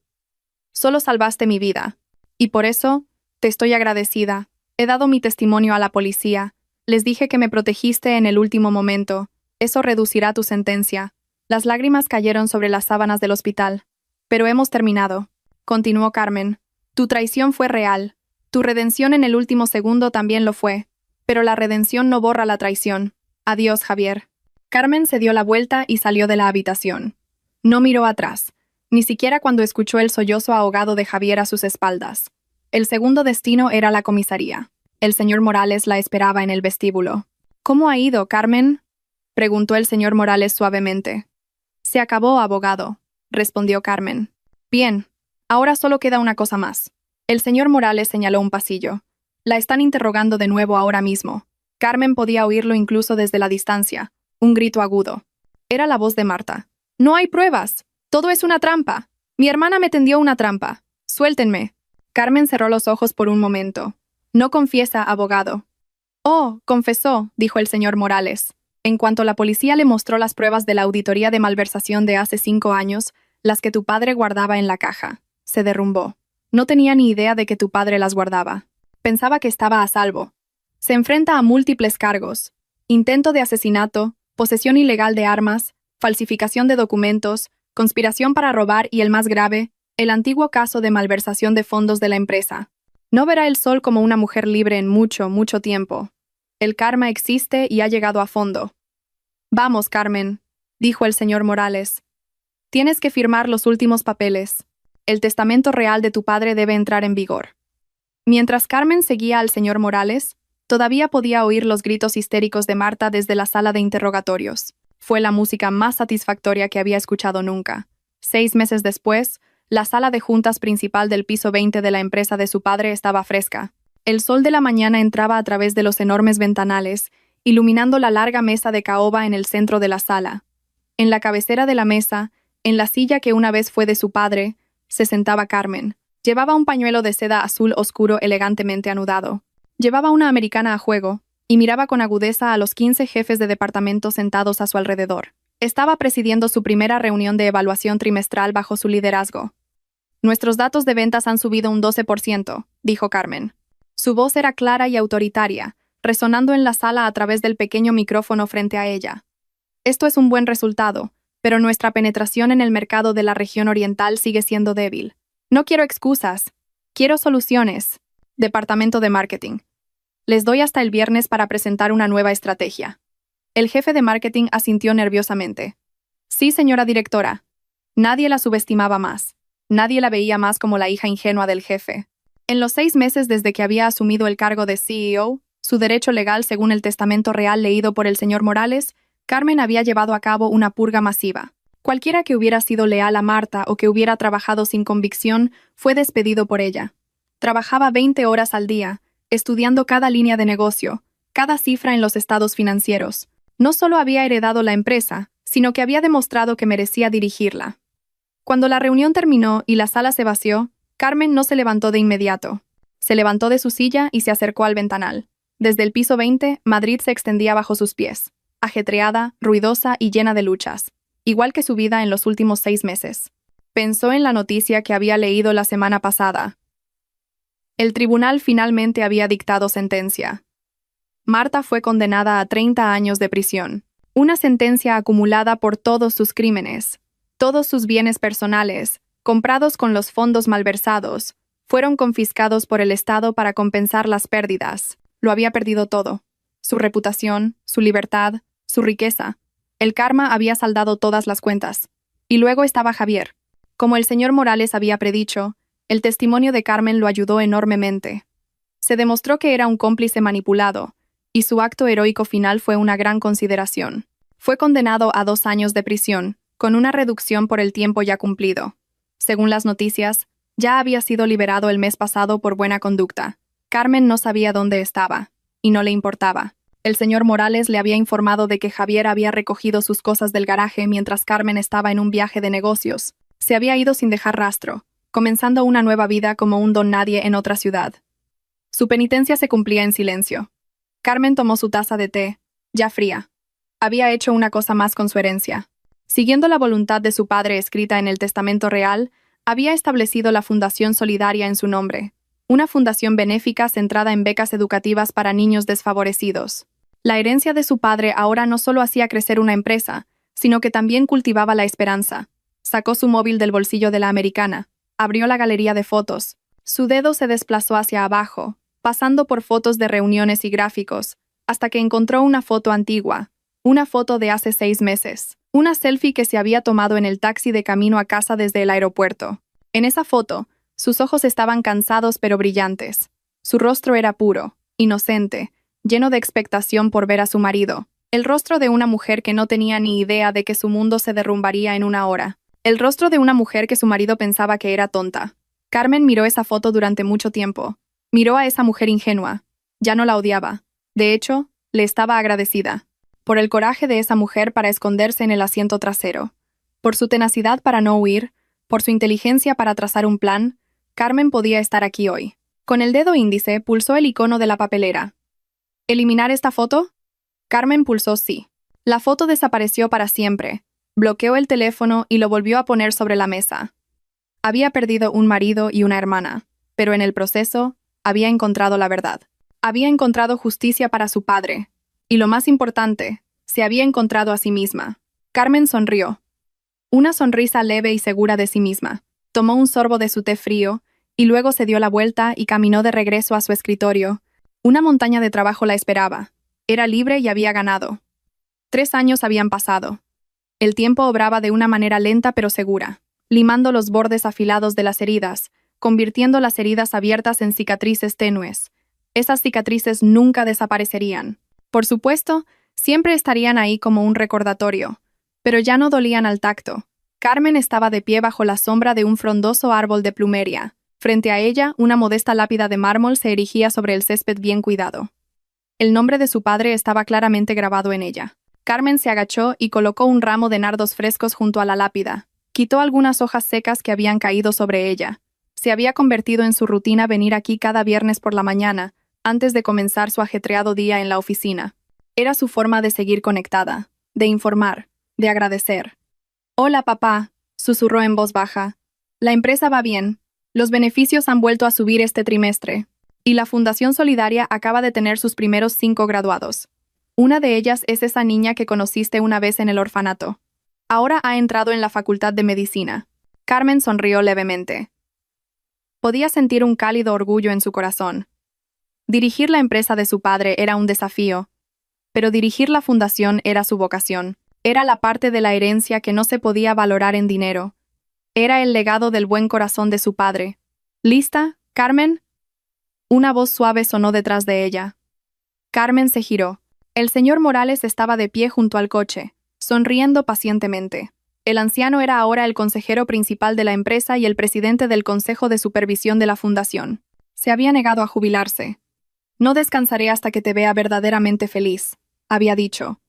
Solo salvaste mi vida. Y por eso, te estoy agradecida. He dado mi testimonio a la policía. Les dije que me protegiste en el último momento. Eso reducirá tu sentencia. Las lágrimas cayeron sobre las sábanas del hospital. Pero hemos terminado. Continuó Carmen. Tu traición fue real. Tu redención en el último segundo también lo fue. Pero la redención no borra la traición. Adiós, Javier. Carmen se dio la vuelta y salió de la habitación. No miró atrás, ni siquiera cuando escuchó el sollozo ahogado de Javier a sus espaldas. El segundo destino era la comisaría. El señor Morales la esperaba en el vestíbulo. ¿Cómo ha ido, Carmen?, preguntó el señor Morales suavemente. Se acabó, abogado, respondió Carmen. Bien, ahora solo queda una cosa más. El señor Morales señaló un pasillo. La están interrogando de nuevo ahora mismo. Carmen podía oírlo incluso desde la distancia. Un grito agudo. Era la voz de Marta. No hay pruebas. Todo es una trampa. Mi hermana me tendió una trampa. Suéltenme. Carmen cerró los ojos por un momento. No confiesa, abogado. Oh, confesó, dijo el señor Morales. En cuanto la policía le mostró las pruebas de la auditoría de malversación de hace 5 años, las que tu padre guardaba en la caja, se derrumbó. No tenía ni idea de que tu padre las guardaba. Pensaba que estaba a salvo. Se enfrenta a múltiples cargos. Intento de asesinato, posesión ilegal de armas, falsificación de documentos, conspiración para robar y el más grave, el antiguo caso de malversación de fondos de la empresa. No verá el sol como una mujer libre en mucho, mucho tiempo. El karma existe y ha llegado a fondo. Vamos, Carmen, dijo el señor Morales. Tienes que firmar los últimos papeles. El testamento real de tu padre debe entrar en vigor. Mientras Carmen seguía al señor Morales, todavía podía oír los gritos histéricos de Marta desde la sala de interrogatorios. Fue la música más satisfactoria que había escuchado nunca. 6 meses después, la sala de juntas principal del piso 20 de la empresa de su padre estaba fresca. El sol de la mañana entraba a través de los enormes ventanales, iluminando la larga mesa de caoba en el centro de la sala. En la cabecera de la mesa, en la silla que una vez fue de su padre, se sentaba Carmen, Llevaba un pañuelo de seda azul oscuro elegantemente anudado. Llevaba una americana a juego, y miraba con agudeza a los 15 jefes de departamento sentados a su alrededor. Estaba presidiendo su primera reunión de evaluación trimestral bajo su liderazgo. Nuestros datos de ventas han subido un 12%, dijo Carmen. Su voz era clara y autoritaria, resonando en la sala a través del pequeño micrófono frente a ella. Esto es un buen resultado, pero nuestra penetración en el mercado de la región oriental sigue siendo débil. No quiero excusas, quiero soluciones. Departamento de Marketing. Les doy hasta el viernes para presentar una nueva estrategia. El jefe de marketing asintió nerviosamente. Sí, señora directora. Nadie la subestimaba más. Nadie la veía más como la hija ingenua del jefe. En los 6 meses desde que había asumido el cargo de CEO, su derecho legal según el testamento real leído por el señor Morales, Carmen había llevado a cabo una purga masiva. Cualquiera que hubiera sido leal a Marta o que hubiera trabajado sin convicción fue despedido por ella. Trabajaba 20 horas al día, estudiando cada línea de negocio, cada cifra en los estados financieros. No solo había heredado la empresa, sino que había demostrado que merecía dirigirla. Cuando la reunión terminó y la sala se vació, Carmen no se levantó de inmediato. Se levantó de su silla y se acercó al ventanal. Desde el piso 20, Madrid se extendía bajo sus pies, ajetreada, ruidosa y llena de luchas, igual que su vida en los últimos 6 meses. Pensó en la noticia que había leído la semana pasada. El tribunal finalmente había dictado sentencia. Marta fue condenada a 30 años de prisión, una sentencia acumulada por todos sus crímenes. Todos sus bienes personales, comprados con los fondos malversados, fueron confiscados por el Estado para compensar las pérdidas. Lo había perdido todo. Su reputación, su libertad, su riqueza. El karma había saldado todas las cuentas. Y luego estaba Javier. Como el señor Morales había predicho, el testimonio de Carmen lo ayudó enormemente. Se demostró que era un cómplice manipulado, y su acto heroico final fue una gran consideración. Fue condenado a 2 años de prisión, con una reducción por el tiempo ya cumplido. Según las noticias, ya había sido liberado el mes pasado por buena conducta. Carmen no sabía dónde estaba, y no le importaba. El señor Morales le había informado de que Javier había recogido sus cosas del garaje mientras Carmen estaba en un viaje de negocios. Se había ido sin dejar rastro, comenzando una nueva vida como un don nadie en otra ciudad. Su penitencia se cumplía en silencio. Carmen tomó su taza de té, ya fría. Había hecho una cosa más con su herencia. Siguiendo la voluntad de su padre escrita en el testamento real, había establecido la Fundación Solidaria en su nombre, una fundación benéfica centrada en becas educativas para niños desfavorecidos. La herencia de su padre ahora no solo hacía crecer una empresa, sino que también cultivaba la esperanza. Sacó su móvil del bolsillo de la americana, abrió la galería de fotos. Su dedo se desplazó hacia abajo, pasando por fotos de reuniones y gráficos, hasta que encontró una foto antigua, una foto de hace 6 meses. Una selfie que se había tomado en el taxi de camino a casa desde el aeropuerto. En esa foto, sus ojos estaban cansados pero brillantes. Su rostro era puro, inocente, lleno de expectación por ver a su marido. El rostro de una mujer que no tenía ni idea de que su mundo se derrumbaría en una hora. El rostro de una mujer que su marido pensaba que era tonta. Carmen miró esa foto durante mucho tiempo. Miró a esa mujer ingenua. Ya no la odiaba. De hecho, le estaba agradecida. Por el coraje de esa mujer para esconderse en el asiento trasero, por su tenacidad para no huir, por su inteligencia para trazar un plan, Carmen podía estar aquí hoy. Con el dedo índice pulsó el icono de la papelera. ¿Eliminar esta foto? Carmen pulsó sí. La foto desapareció para siempre, bloqueó el teléfono y lo volvió a poner sobre la mesa. Había perdido un marido y una hermana, pero en el proceso había encontrado la verdad. Había encontrado justicia para su padre. Y lo más importante, se había encontrado a sí misma. Carmen sonrió. Una sonrisa leve y segura de sí misma. Tomó un sorbo de su té frío, y luego se dio la vuelta y caminó de regreso a su escritorio. Una montaña de trabajo la esperaba. Era libre y había ganado. 3 años habían pasado. El tiempo obraba de una manera lenta pero segura, limando los bordes afilados de las heridas, convirtiendo las heridas abiertas en cicatrices tenues. Esas cicatrices nunca desaparecerían. Por supuesto, siempre estarían ahí como un recordatorio, pero ya no dolían al tacto. Carmen estaba de pie bajo la sombra de un frondoso árbol de plumeria. Frente a ella, una modesta lápida de mármol se erigía sobre el césped bien cuidado. El nombre de su padre estaba claramente grabado en ella. Carmen se agachó y colocó un ramo de nardos frescos junto a la lápida. Quitó algunas hojas secas que habían caído sobre ella. Se había convertido en su rutina venir aquí cada viernes por la mañana, antes de comenzar su ajetreado día en la oficina. Era su forma de seguir conectada, de informar, de agradecer. «Hola, papá», susurró en voz baja. «La empresa va bien. Los beneficios han vuelto a subir este trimestre. Y la Fundación Solidaria acaba de tener sus primeros 5 graduados. Una de ellas es esa niña que conociste una vez en el orfanato. Ahora ha entrado en la Facultad de Medicina». Carmen sonrió levemente. Podía sentir un cálido orgullo en su corazón. Dirigir la empresa de su padre era un desafío, pero dirigir la fundación era su vocación. Era la parte de la herencia que no se podía valorar en dinero. Era el legado del buen corazón de su padre. ¿Lista, Carmen? Una voz suave sonó detrás de ella. Carmen se giró. El señor Morales estaba de pie junto al coche, sonriendo pacientemente. El anciano era ahora el consejero principal de la empresa y el presidente del Consejo de Supervisión de la Fundación. Se había negado a jubilarse. «No descansaré hasta que te vea verdaderamente feliz», había dicho.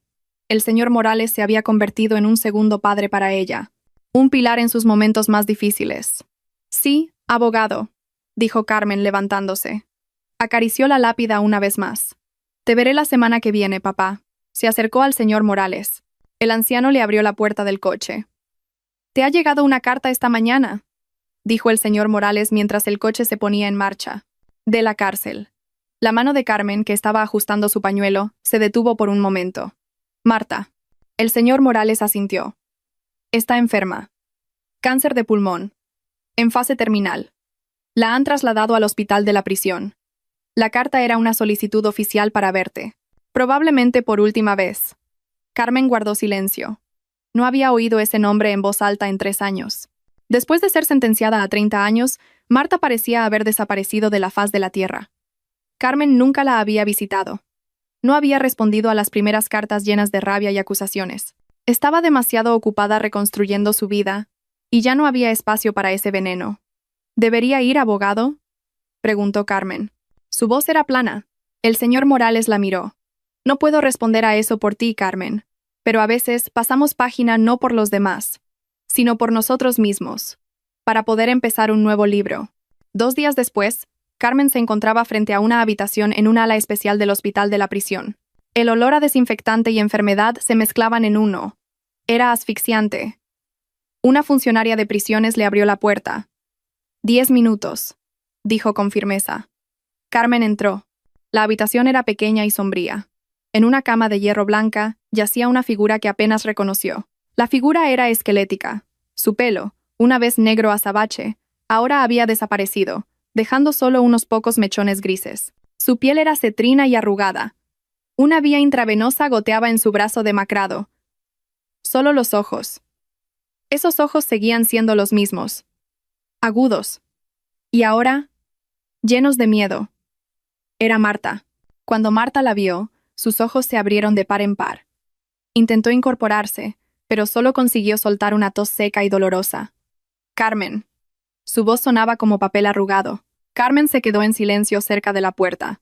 El señor Morales se había convertido en un segundo padre para ella, un pilar en sus momentos más difíciles. «Sí, abogado», dijo Carmen levantándose. Acarició la lápida una vez más. «Te veré la semana que viene, papá». Se acercó al señor Morales. El anciano le abrió la puerta del coche. «¿Te ha llegado una carta esta mañana?», dijo el señor Morales mientras el coche se ponía en marcha. «De la cárcel». La mano de Carmen, que estaba ajustando su pañuelo, se detuvo por un momento. «Marta». El señor Morales asintió. «Está enferma. Cáncer de pulmón. En fase terminal. La han trasladado al hospital de la prisión. La carta era una solicitud oficial para verte. Probablemente por última vez». Carmen guardó silencio. No había oído ese nombre en voz alta en 3 años. Después de ser sentenciada a 30 años, Marta parecía haber desaparecido de la faz de la tierra. Carmen nunca la había visitado. No había respondido a las primeras cartas llenas de rabia y acusaciones. Estaba demasiado ocupada reconstruyendo su vida, y ya no había espacio para ese veneno. «¿Debería ir, abogado?», preguntó Carmen. Su voz era plana. El señor Morales la miró. «No puedo responder a eso por ti, Carmen, pero a veces pasamos página no por los demás, sino por nosotros mismos, para poder empezar un nuevo libro». 2 días después, Carmen se encontraba frente a una habitación en un ala especial del hospital de la prisión. El olor a desinfectante y enfermedad se mezclaban en uno. Era asfixiante. Una funcionaria de prisiones le abrió la puerta. 10 minutos, dijo con firmeza. Carmen entró. La habitación era pequeña y sombría. En una cama de hierro blanca yacía una figura que apenas reconoció. La figura era esquelética. Su pelo, una vez negro azabache, ahora había desaparecido, dejando solo unos pocos mechones grises. Su piel era cetrina y arrugada. Una vía intravenosa goteaba en su brazo demacrado. Solo los ojos. Esos ojos seguían siendo los mismos. Agudos. Y ahora, llenos de miedo. Era Marta. Cuando Marta la vio, sus ojos se abrieron de par en par. Intentó incorporarse, pero solo consiguió soltar una tos seca y dolorosa. «Carmen». Su voz sonaba como papel arrugado. Carmen se quedó en silencio cerca de la puerta.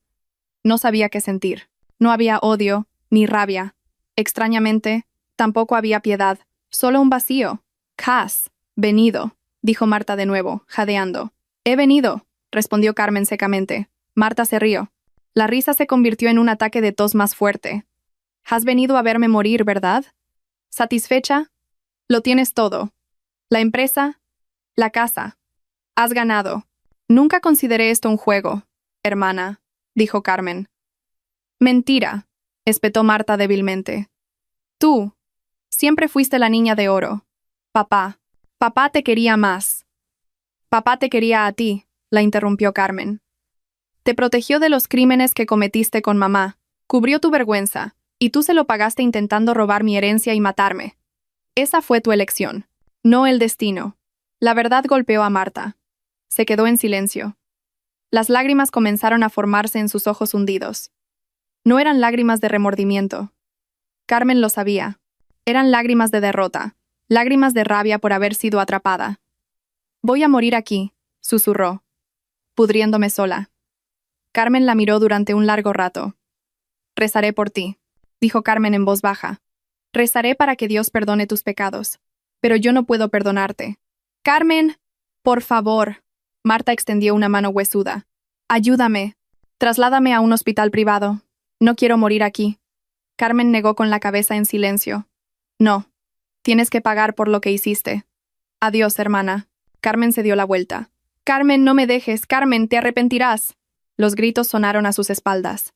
No sabía qué sentir. No había odio, ni rabia. Extrañamente, tampoco había piedad, solo un vacío. «Has venido», dijo Marta de nuevo, jadeando. «He venido», respondió Carmen secamente. Marta se rió. La risa se convirtió en un ataque de tos más fuerte. «Has venido a verme morir, ¿verdad? ¿Satisfecha? Lo tienes todo. La empresa, la casa. Has ganado». «Nunca consideré esto un juego, hermana», dijo Carmen. «Mentira», espetó Marta débilmente. «Tú siempre fuiste la niña de oro. Papá te quería más». «Papá te quería a ti», la interrumpió Carmen. «Te protegió de los crímenes que cometiste con mamá, cubrió tu vergüenza, y tú se lo pagaste intentando robar mi herencia y matarme. Esa fue tu elección, no el destino». La verdad golpeó a Marta. Se quedó en silencio. Las lágrimas comenzaron a formarse en sus ojos hundidos. No eran lágrimas de remordimiento. Carmen lo sabía. Eran lágrimas de derrota, lágrimas de rabia por haber sido atrapada. «Voy a morir aquí», susurró, pudriéndome sola. Carmen la miró durante un largo rato. «Rezaré por ti», dijo Carmen en voz baja. «Rezaré para que Dios perdone tus pecados. Pero yo no puedo perdonarte». «Carmen, por favor». Marta extendió una mano huesuda. Ayúdame. Trasládame a un hospital privado. No quiero morir aquí. Carmen negó con la cabeza en silencio. No. Tienes que pagar por lo que hiciste. Adiós, hermana. Carmen se dio la vuelta. Carmen, no me dejes. Carmen, te arrepentirás. Los gritos sonaron a sus espaldas.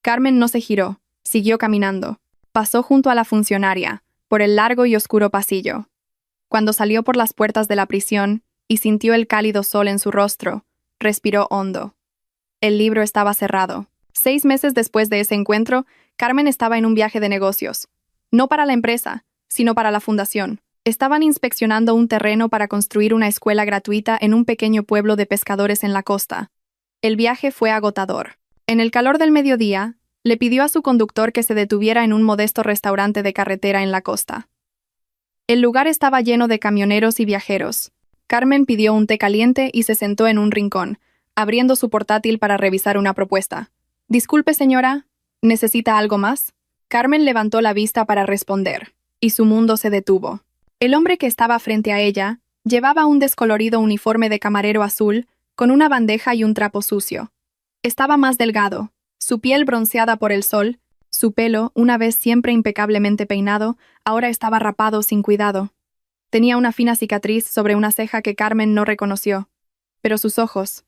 Carmen no se giró. Siguió caminando. Pasó junto a la funcionaria, por el largo y oscuro pasillo. Cuando salió por las puertas de la prisión y sintió el cálido sol en su rostro, respiró hondo. El libro estaba cerrado. 6 meses después de ese encuentro, Carmen estaba en un viaje de negocios. No para la empresa, sino para la fundación. Estaban inspeccionando un terreno para construir una escuela gratuita en un pequeño pueblo de pescadores en la costa. El viaje fue agotador. En el calor del mediodía, le pidió a su conductor que se detuviera en un modesto restaurante de carretera en la costa. El lugar estaba lleno de camioneros y viajeros. Carmen pidió un té caliente y se sentó en un rincón, abriendo su portátil para revisar una propuesta. «Disculpe, señora, ¿necesita algo más?» Carmen levantó la vista para responder, y su mundo se detuvo. El hombre que estaba frente a ella llevaba un descolorido uniforme de camarero azul, con una bandeja y un trapo sucio. Estaba más delgado, su piel bronceada por el sol, su pelo, una vez siempre impecablemente peinado, ahora estaba rapado sin cuidado. Tenía una fina cicatriz sobre una ceja que Carmen no reconoció. Pero sus ojos.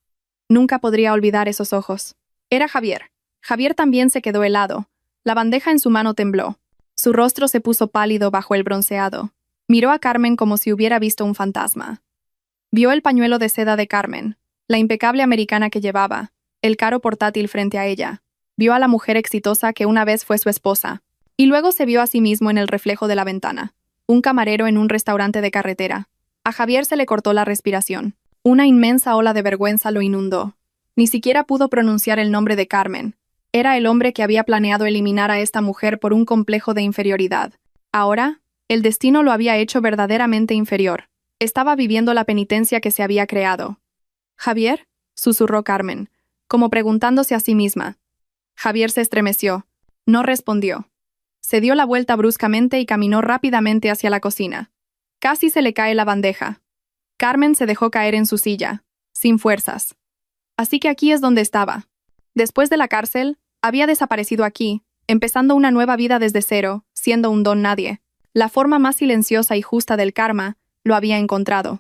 Nunca podría olvidar esos ojos. Era Javier. Javier también se quedó helado. La bandeja en su mano tembló. Su rostro se puso pálido bajo el bronceado. Miró a Carmen como si hubiera visto un fantasma. Vio el pañuelo de seda de Carmen, la impecable americana que llevaba, el caro portátil frente a ella. Vio a la mujer exitosa que una vez fue su esposa. Y luego se vio a sí mismo en el reflejo de la ventana. Un camarero en un restaurante de carretera. A Javier se le cortó la respiración. Una inmensa ola de vergüenza lo inundó. Ni siquiera pudo pronunciar el nombre de Carmen. Era el hombre que había planeado eliminar a esta mujer por un complejo de inferioridad. Ahora, el destino lo había hecho verdaderamente inferior. Estaba viviendo la penitencia que se había creado. «¿Javier?», susurró Carmen, como preguntándose a sí misma. Javier se estremeció. No respondió. Se dio la vuelta bruscamente y caminó rápidamente hacia la cocina. Casi se le cae la bandeja. Carmen se dejó caer en su silla, sin fuerzas. Así que aquí es donde estaba. Después de la cárcel, había desaparecido aquí, empezando una nueva vida desde cero, siendo un don nadie. La forma más silenciosa y justa del karma lo había encontrado.